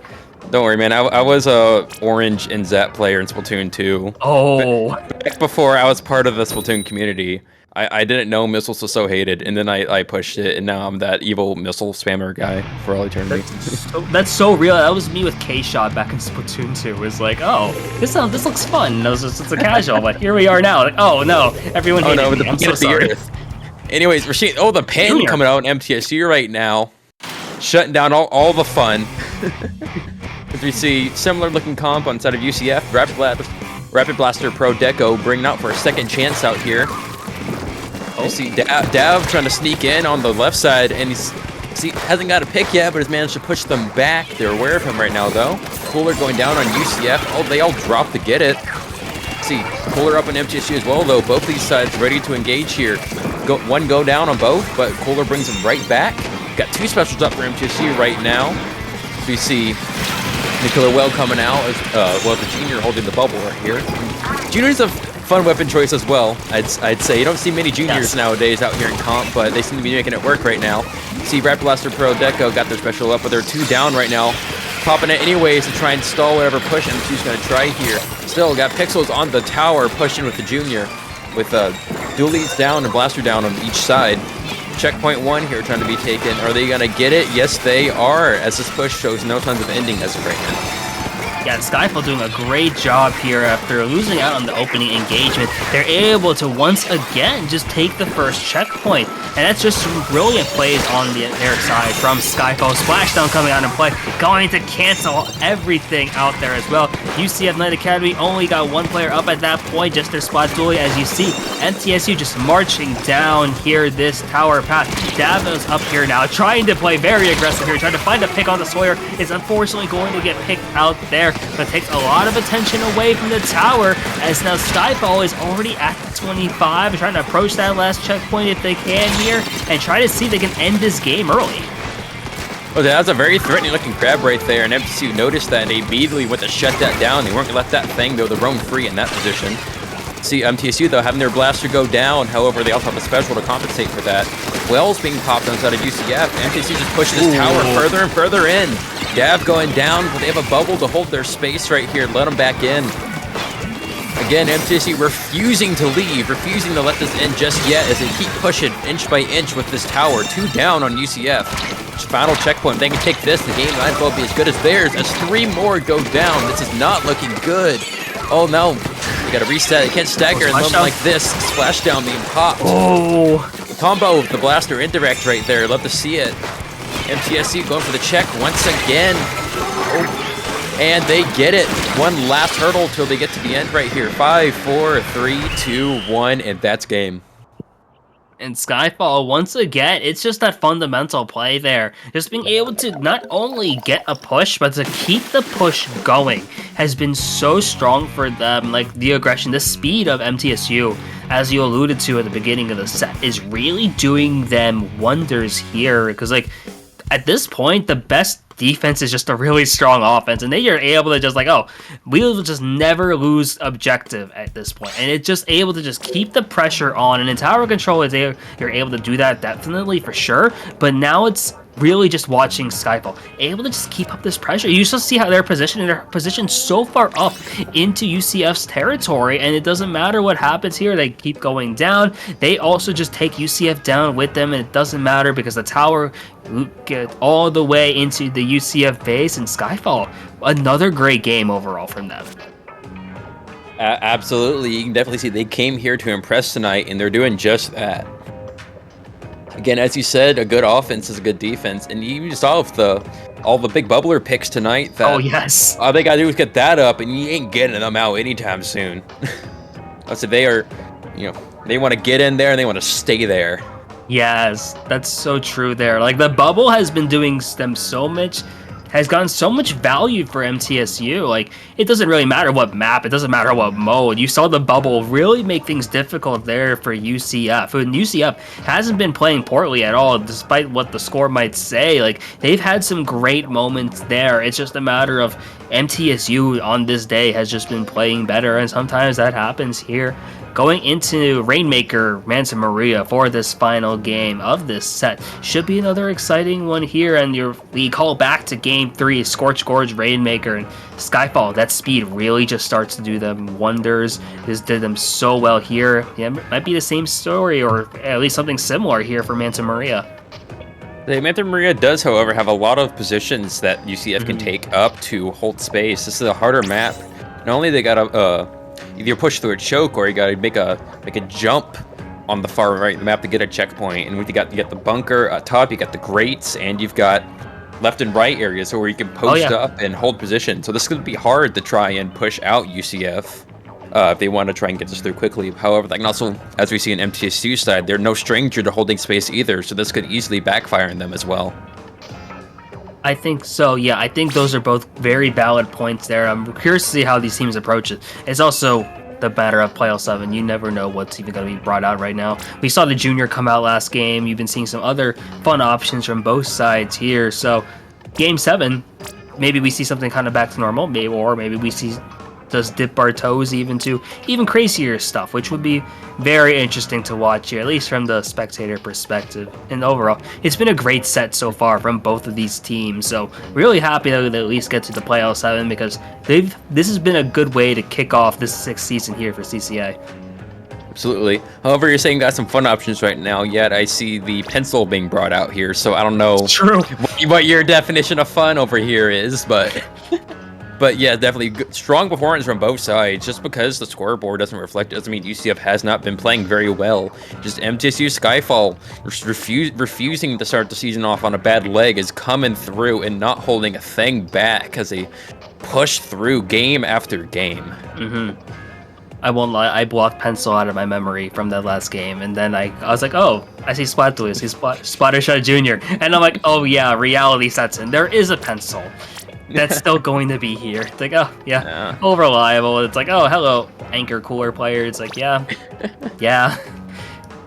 Don't worry, man. I was a orange and Zap player in Splatoon 2. Oh. Back before I was part of the Splatoon community. I didn't know missiles were so hated, and then I pushed it, and now I'm that evil missile spammer guy for all eternity. That's so real. That was me with K-Shot back in Splatoon 2. It was like, oh, this looks fun. And it's a casual, but here we are now. Like, oh no, everyone hated me. I'm so sorry. Anyways, Rashid, the pen coming out in MTSU right now, shutting down all the fun. As we see similar looking comp on side of UCF, Rapid Blaster Pro Deco bringing out for a second chance out here. You see Dav trying to sneak in on the left side, and hasn't got a pick yet, but has managed to push them back. They're aware of him right now, though. Cooler going down on UCF. Oh, they all drop to get it. See, Cooler up on MTSU as well, though. Both these sides ready to engage here. One go down on both, but Cooler brings them right back. Got two specials up for MTSU right now. We see Nicola Well coming out as well, the junior holding the bubble right here. Junior's a fun weapon choice as well. I'd say you don't see many juniors nowadays out here in comp, but they seem to be making it work right now. See, Rapid Blaster Pro Deco got their special up, but they're two down right now. Popping it anyways to try and stall whatever push MTSU's going to try here. Still got Pixels on the tower pushing with the junior, with dualies down and blaster down on each side. Checkpoint 1 here trying to be taken. Are they going to get it? Yes, they are, as this push shows no signs of ending as of right now. Yeah, Skyfall doing a great job here after losing out on the opening engagement. They're able to once again just take the first checkpoint. And that's just some brilliant plays on their side from Skyfall. Splashdown coming out in play, going to cancel everything out there as well. UCF Knight Academy only got one player up at that point, just their spot dually. As you see, MTSU just marching down here this tower path. Davos up here now, trying to play very aggressive here, trying to find a pick on the Sawyer. Is unfortunately going to get picked out there, but takes a lot of attention away from the tower, as now Skyfall is already at the 25, trying to approach that last checkpoint if they can here, and try to see if they can end this game early. Well, that was a very threatening looking grab right there, and MTSU noticed that and they immediately went to shut that down. They weren't going to let that thing go to roam free in that position. See, MTSU, though, having their blaster go down. However, they also have a special to compensate for that. Wells being popped outside of UCF. MTSU just pushed this tower further and further in. Dav going down, but they have a bubble to hold their space right here. Let them back in. Again, MTSU refusing to leave, refusing to let this end just yet as they keep pushing inch by inch with this tower. Two down on UCF. Final checkpoint. If they can take this, the game might as well be as good as theirs as three more go down. This is not looking good. Oh no. They gotta reset. They can't stagger and something like this. Splashdown being popped. Oh. Combo with the blaster indirect right there. Love to see it. MTSU going for the check once again. Oh. And they get it. One last hurdle till they get to the end right here. 5, 4, 3, 2, 1, and that's game. And Skyfall, once again, it's just that fundamental play there. Just being able to not only get a push, but to keep the push going has been so strong for them. Like, the aggression, the speed of MTSU, as you alluded to at the beginning of the set, is really doing them wonders here. Because, like, at this point, the best defense is just a really strong offense, and they are able to just like, oh, we'll just never lose objective at this point, and it's just able to just keep the pressure on. And in tower control, you're able to do that definitely for sure, but now it's really just watching Skyfall able to just keep up this pressure. You just see how they're positioned so far up into UCF's territory, and it doesn't matter what happens here. They keep going down. They also just take UCF down with them, and it doesn't matter because the tower get all the way into the UCF base. And Skyfall, another great game overall from them. Absolutely. You can definitely see they came here to impress tonight, and they're doing just that. Again, as you said, a good offense is a good defense, and you saw with all the big bubbler picks tonight. That oh yes, all they gotta do is get that up, and you ain't getting them out anytime soon. So they are, they want to get in there and they want to stay there. Yes, that's so true there. Like, the bubble has been doing them so much has gotten so much value for MTSU. Like, it doesn't really matter what map, it doesn't matter what mode. You saw the bubble really make things difficult there for UCF. And UCF hasn't been playing poorly at all, despite what the score might say. Like, they've had some great moments there. It's just a matter of MTSU on this day has just been playing better, and sometimes that happens here. Going into Rainmaker Manta Maria for this final game of this set should be another exciting one here, and we call back to Game 3, Scorch Gorge, Rainmaker, and Skyfall. That speed really just starts to do them wonders. This did them so well here. Yeah, it might be the same story, or at least something similar here for Manta Maria. The Manta Maria does, however, have a lot of positions that UCF can take up to hold space. This is a harder map. Not only they got to either push through a choke, or you got to make a jump on the far right of the map to get a checkpoint. And you got the bunker at top, you got the grates, and you've got left and right areas where you can post up and hold position. So this is going to be hard to try and push out UCF if they want to try and get this through quickly. However, they can also, as we see in MTSU side, they're no stranger to holding space either, so this could easily backfire on them as well. I think so, yeah. I think those are both very valid points there. I'm curious to see how these teams approach it. It's also the matter of Playoff 7. You never know what's even going to be brought out right now. We saw the Junior come out last game. You've been seeing some other fun options from both sides here. So, Game 7, maybe we see something kind of back to normal, or maybe we see does dip our toes even to even crazier stuff, which would be very interesting to watch here, at least from the spectator perspective. And overall, it's been a great set so far from both of these teams, so really happy that they at least get to the Playoff 7, because this has been a good way to kick off this 6th season here for CCA. Absolutely. However, you're saying got some fun options right now, yet I see the pencil being brought out here, so I don't know what your definition of fun over here is, but But yeah, definitely good, strong performance from both sides. Just because the scoreboard doesn't reflect it doesn't mean UCF has not been playing very well. Just MTSU Skyfall refusing to start the season off on a bad leg is coming through and not holding a thing back as they push through game after game. I won't lie, I blocked pencil out of my memory from that last game, and then I was like, oh, I see Splatulu, I see Splattershot Jr., and I'm like, oh yeah, reality sets in. There is a pencil that's still going to be here. It's like, oh, yeah, reliable. It's like, oh, hello, Anchor Cooler player. It's like, yeah,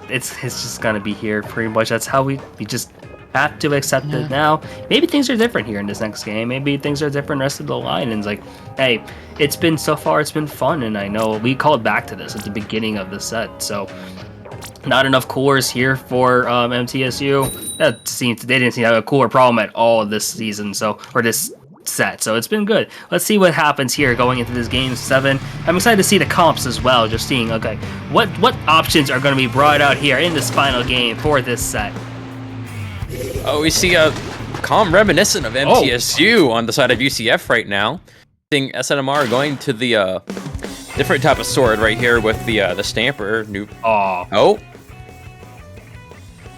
it's just gonna be here pretty much. That's how we just have to accept it now. Maybe things are different here in this next game. Maybe things are different rest of the line. And it's like, hey, it's been so far, it's been fun. And I know we called back to this at the beginning of the set. So not enough coolers here for MTSU. They didn't seem to have a cooler problem at all this season. Or this set, so it's been good. Let's see what happens here going into this game 7. I'm excited to see the comps as well, just seeing, okay, what options are going to be brought out here in this final game for this set. Oh, we see a calm reminiscent of MTSU on the side of UCF right now. Seeing SNMR going to the different type of sword right here with the Stamper.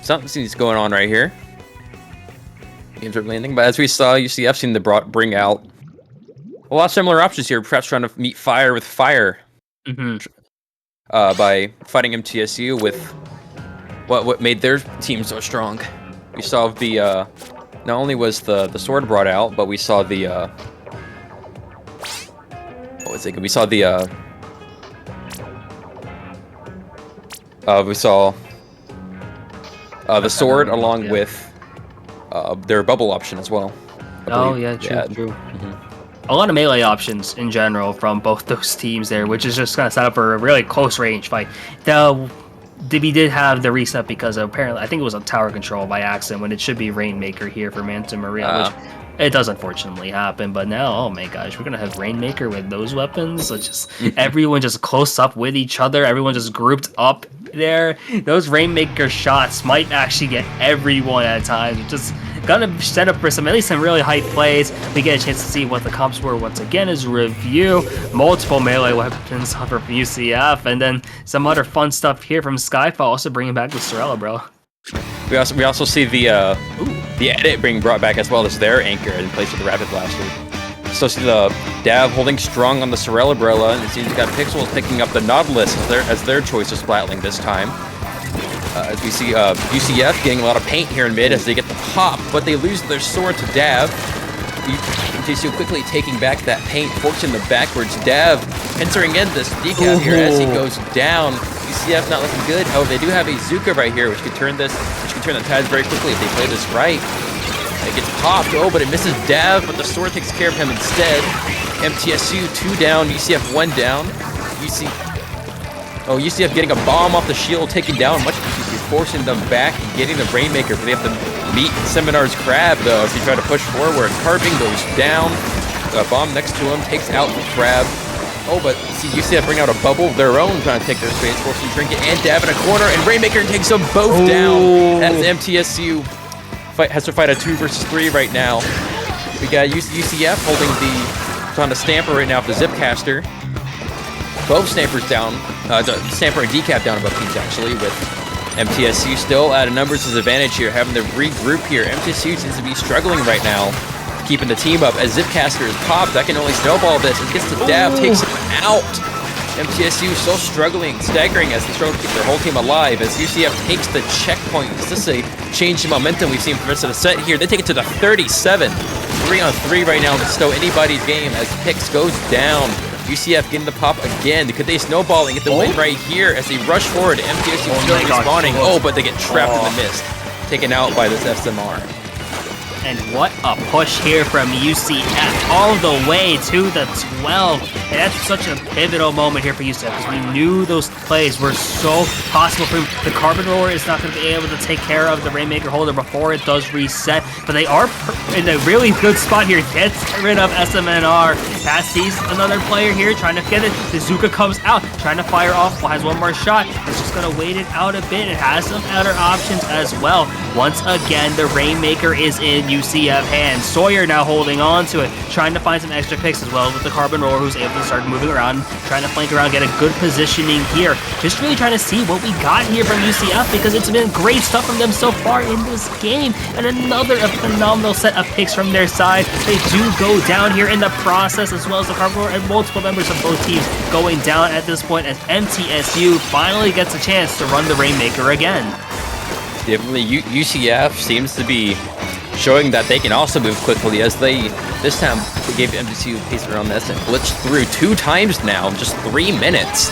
Something's going on right here. Games are landing, but as we saw, UCF seemed to bring out a lot of similar options here, perhaps trying to meet fire with fire by fighting MTSU with what made their team so strong. We saw the not only was the sword brought out, but we saw the we saw the sword along with their bubble option as well. Oh yeah, true. A lot of melee options in general from both those teams there, which is just kind of set up for a really close range fight. We did have the reset because apparently, I think it was a tower control by accident when it should be Rainmaker here for Manta Maria, which it does unfortunately happen. But now, oh my gosh, we're gonna have Rainmaker with those weapons. So just everyone just close up with each other. Everyone just grouped up there. Those Rainmaker shots might actually get everyone at times. Just gonna set up for at least some really hype plays. We get a chance to see what the comps were once again as a review. Multiple melee weapons from UCF, and then some other fun stuff here from Skyfall, also bringing back the Cephalopod. We also see the edit being brought back as well as their anchor in place of the Rapid Blaster. So see the Dav holding strong on the Cephalopod, and it seems we got Pixels picking up the Nautilus as their choice of Splatling this time. As we see UCF getting a lot of paint here in mid as they get the pop, but they lose their sword to Dav. MTSU quickly taking back that paint, forks in the backwards. Dav entering in this decap here as he goes down. UCF not looking good. However, they do have a Zuka right here, which could turn the tides very quickly if they play this right. It gets popped. Oh, but it misses Dav, but the sword takes care of him instead. MTSU 2 down, UCF 1 down. UCF getting a bomb off the shield, taking down much of UCF, forcing them back and getting the Rainmaker, but they have to meet Seminar's Crab, though, as he try to push forward. Carbing goes down. A bomb next to him takes out the Crab. Oh, but see UCF bring out a bubble of their own, trying to take their space, forcing Trinket and Dav in a corner, and Rainmaker takes them both down, as MTSU has to fight a 2 versus 3 right now. We got UCF trying to Stamper right now with the Zipcaster. Both Snappers down, the Stamper and Decap down above teams actually, with MTSU still at a numbers disadvantage here, having to regroup here. MTSU seems to be struggling right now, keeping the team up as Zipcaster is popped. That can only snowball this. It gets to Dav, takes him out. MTSU still struggling, staggering as they struggle to keep their whole team alive as UCF takes the checkpoint. Is this a change in momentum we've seen for the rest of the set here? They take it to the 37. 3-on-3 right now. It's still anybody's game as Pix goes down. UCF getting the pop again. Could they snowball and get the win right here as they rush forward? MTSU still respawning. Oh, but they get trapped in the mist. Taken out by this SMR. And what a push here from UCF all the way to the 12. And that's such a pivotal moment here for UCF because we knew those plays were so possible for him. The Carbon Roller is not going to be able to take care of the Rainmaker holder before it does reset. But they are in a really good spot here. Gets rid of SMNR. Pass sees another player here trying to get it. The Zuka comes out, trying to fire off. Has one more shot. It's just going to wait it out a bit. It has some other options as well. Once again, the Rainmaker is in UCF hands. Sawyer now holding on to it, trying to find some extra picks as well with the Carbon Roller, who's able to start moving around, trying to flank around, get a good positioning here. Just really trying to see what we got here from UCF because it's been great stuff from them so far in this game. And another phenomenal set of picks from their side. They do go down here in the process as well as the Carbon Roller and multiple members of both teams going down at this point as MTSU finally gets a chance to run the Rainmaker again. Definitely, UCF seems to be showing that they can also move quickly as this time they gave MTSU a pace around this and blitzed through 2 times now in just 3 minutes,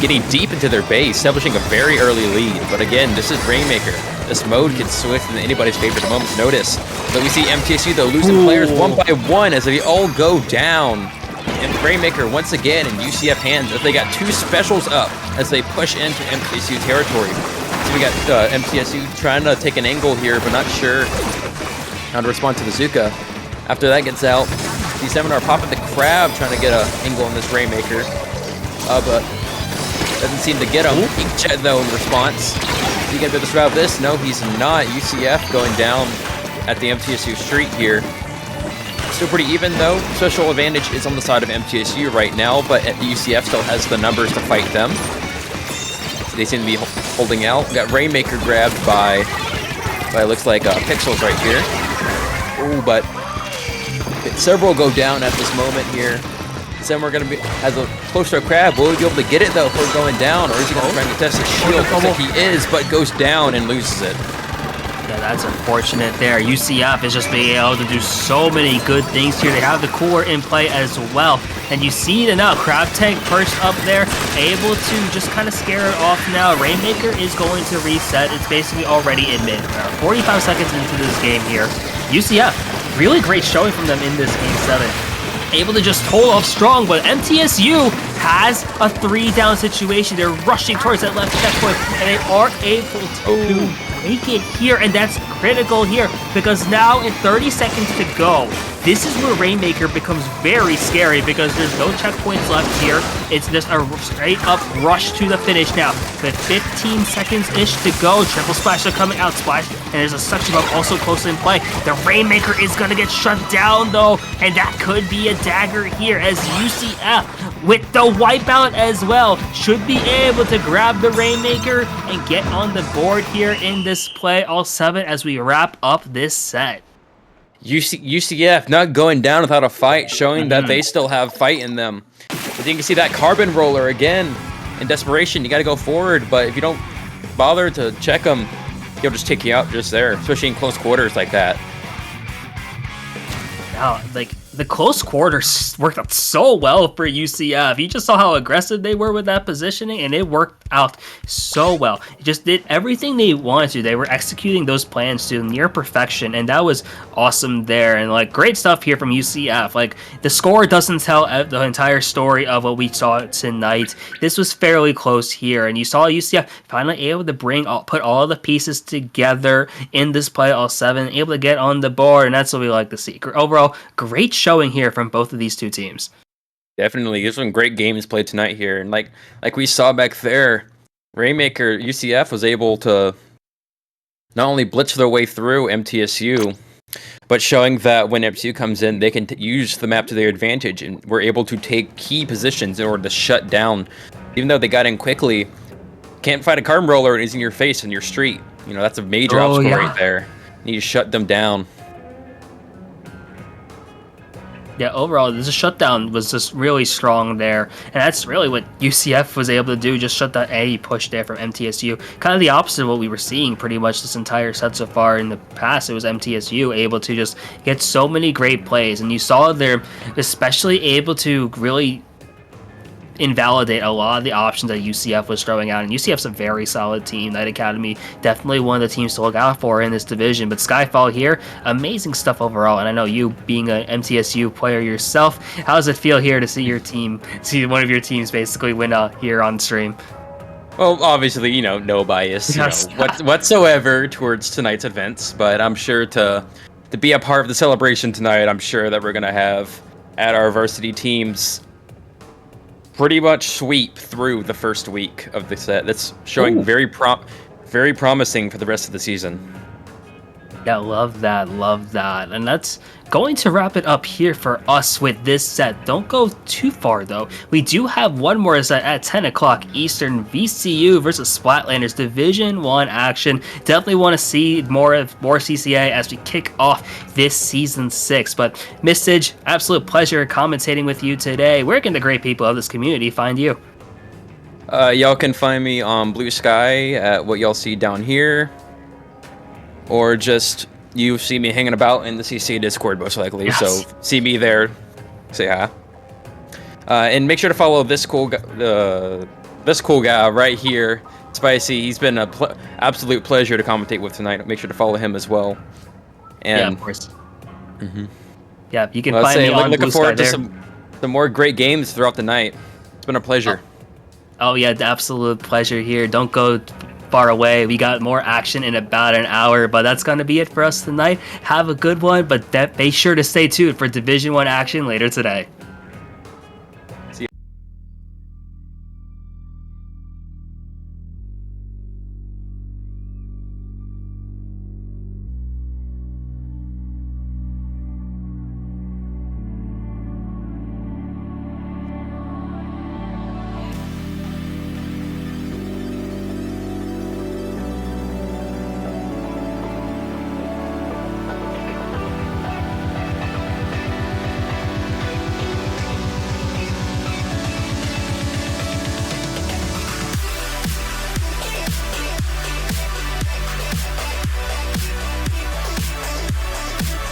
getting deep into their base, establishing a very early lead. But again, this is Rainmaker. This mode can switch in anybody's favor at a moment's notice. So we see MTSU though losing players one by one as they all go down. And Rainmaker once again in UCF hands as they got 2 specials up as they push into MTSU territory. So we got MTSU trying to take an angle here, but not sure how to respond to the Zuka. After that gets out, the Seminar popping the Crab, trying to get an angle on this Rainmaker. But doesn't seem to get him. Inkjet though in response. Is he gonna be able to survive this? No, he's not. UCF going down at the MTSU street here. Still pretty even though. Special advantage is on the side of MTSU right now, but UCF still has the numbers to fight them. They seem to be holding out. We got Rainmaker grabbed by looks like Pixels right here. Oh, but several go down at this moment here. Then we're gonna has a close to a Crab. Will he be able to get it though before going down, or is he gonna try to test his shield? Looks like he is, but goes down and loses it. Yeah, that's unfortunate there. UCF is just being able to do so many good things here. They have the cooler in play as well. And you see it now. Crab Tank first up there, able to just kind of scare it off now. Rainmaker is going to reset. It's basically already in mid. 45 seconds into this game here. UCF, really great showing from them in this Game 7. Able to just hold off strong, but MTSU has a 3-down situation. They're rushing towards that left checkpoint, and they are able to make it here, and that's critical here because now in 30 seconds to go, this is where Rainmaker becomes very scary because there's no checkpoints left here. It's just a straight up rush to the finish now. With 15 seconds-ish to go, triple splash are coming out, splash, and there's a suction bump also close in play. The Rainmaker is gonna get shut down though, and that could be a dagger here as UCF with the wipeout as well should be able to grab the Rainmaker and get on the board here in this play all 7 as we wrap up this set. UCF not going down without a fight, showing that they still have fight in them. But you can see that Carbon Roller again. In desperation, you got to go forward, but if you don't bother to check him, he'll just take you out just there, especially in close quarters like that. Wow, like the close quarters worked out so well for UCF. You just saw how aggressive they were with that positioning, and it worked out so well. It just did everything they wanted to. They were executing those plans to near perfection, and that was awesome there. And like great stuff here from UCF. Like the score doesn't tell the entire story of what we saw tonight. This was fairly close here, and you saw UCF finally able to put all the pieces together in this play all 7, able to get on the board, and that's what we like to see. Overall, great showing here from both of these two teams. Definitely, there's some great games played tonight here, and like we saw back there, Rainmaker UCF was able to not only blitz their way through MTSU, but showing that when MTSU comes in, they can use the map to their advantage, and were able to take key positions in order to shut down. Even though they got in quickly, can't fight a carbon roller and is in your face in your street. You know, that's a major obstacle right there. You need to shut them down. Yeah, overall, the shutdown was just really strong there, and that's really what UCF was able to do, just shut that A push there from MTSU. Kind of the opposite of what we were seeing pretty much this entire set so far in the past. It was MTSU able to just get so many great plays, and you saw they're especially able to really invalidate a lot of the options that UCF was throwing out. And UCF's a very solid team. Knight Academy, definitely one of the teams to look out for in this division. But Skyfall here, amazing stuff overall. And I know you being an MTSU player yourself, how does it feel here to see one of your teams basically win here on stream? Well, obviously, no bias whatsoever towards tonight's events, but I'm sure to be a part of the celebration tonight, I'm sure that we're going to have at our varsity teams pretty much sweep through the first week of the set. That's showing very promising for the rest of the season. Yeah, love that. And that's going to wrap it up here for us with this set. Don't go too far, though. We do have one more set at 10 o'clock Eastern, VCU versus Splatlanders Division 1 action. Definitely want to see more CCA as we kick off this Season 6. But, Mistage, absolute pleasure commentating with you today. Where can the great people of this community find you? Y'all can find me on Blue Sky at what y'all see down here. Or just you see me hanging about in the CCA Discord most likely. Yes. So see me there, say hi, and make sure to follow this cool guy right here, Spicy. He's been an absolute pleasure to commentate with tonight. Make sure to follow him as well. And yeah, of course. Mm-hmm. Yeah, you can find me on looking Blue forward Sky to some more great games throughout the night. It's been a pleasure. Oh yeah, the absolute pleasure here. Don't go far away. We got more action in about an hour, but that's going to be it for us tonight. Have a good one, but be sure to stay tuned for Division 1 action later today.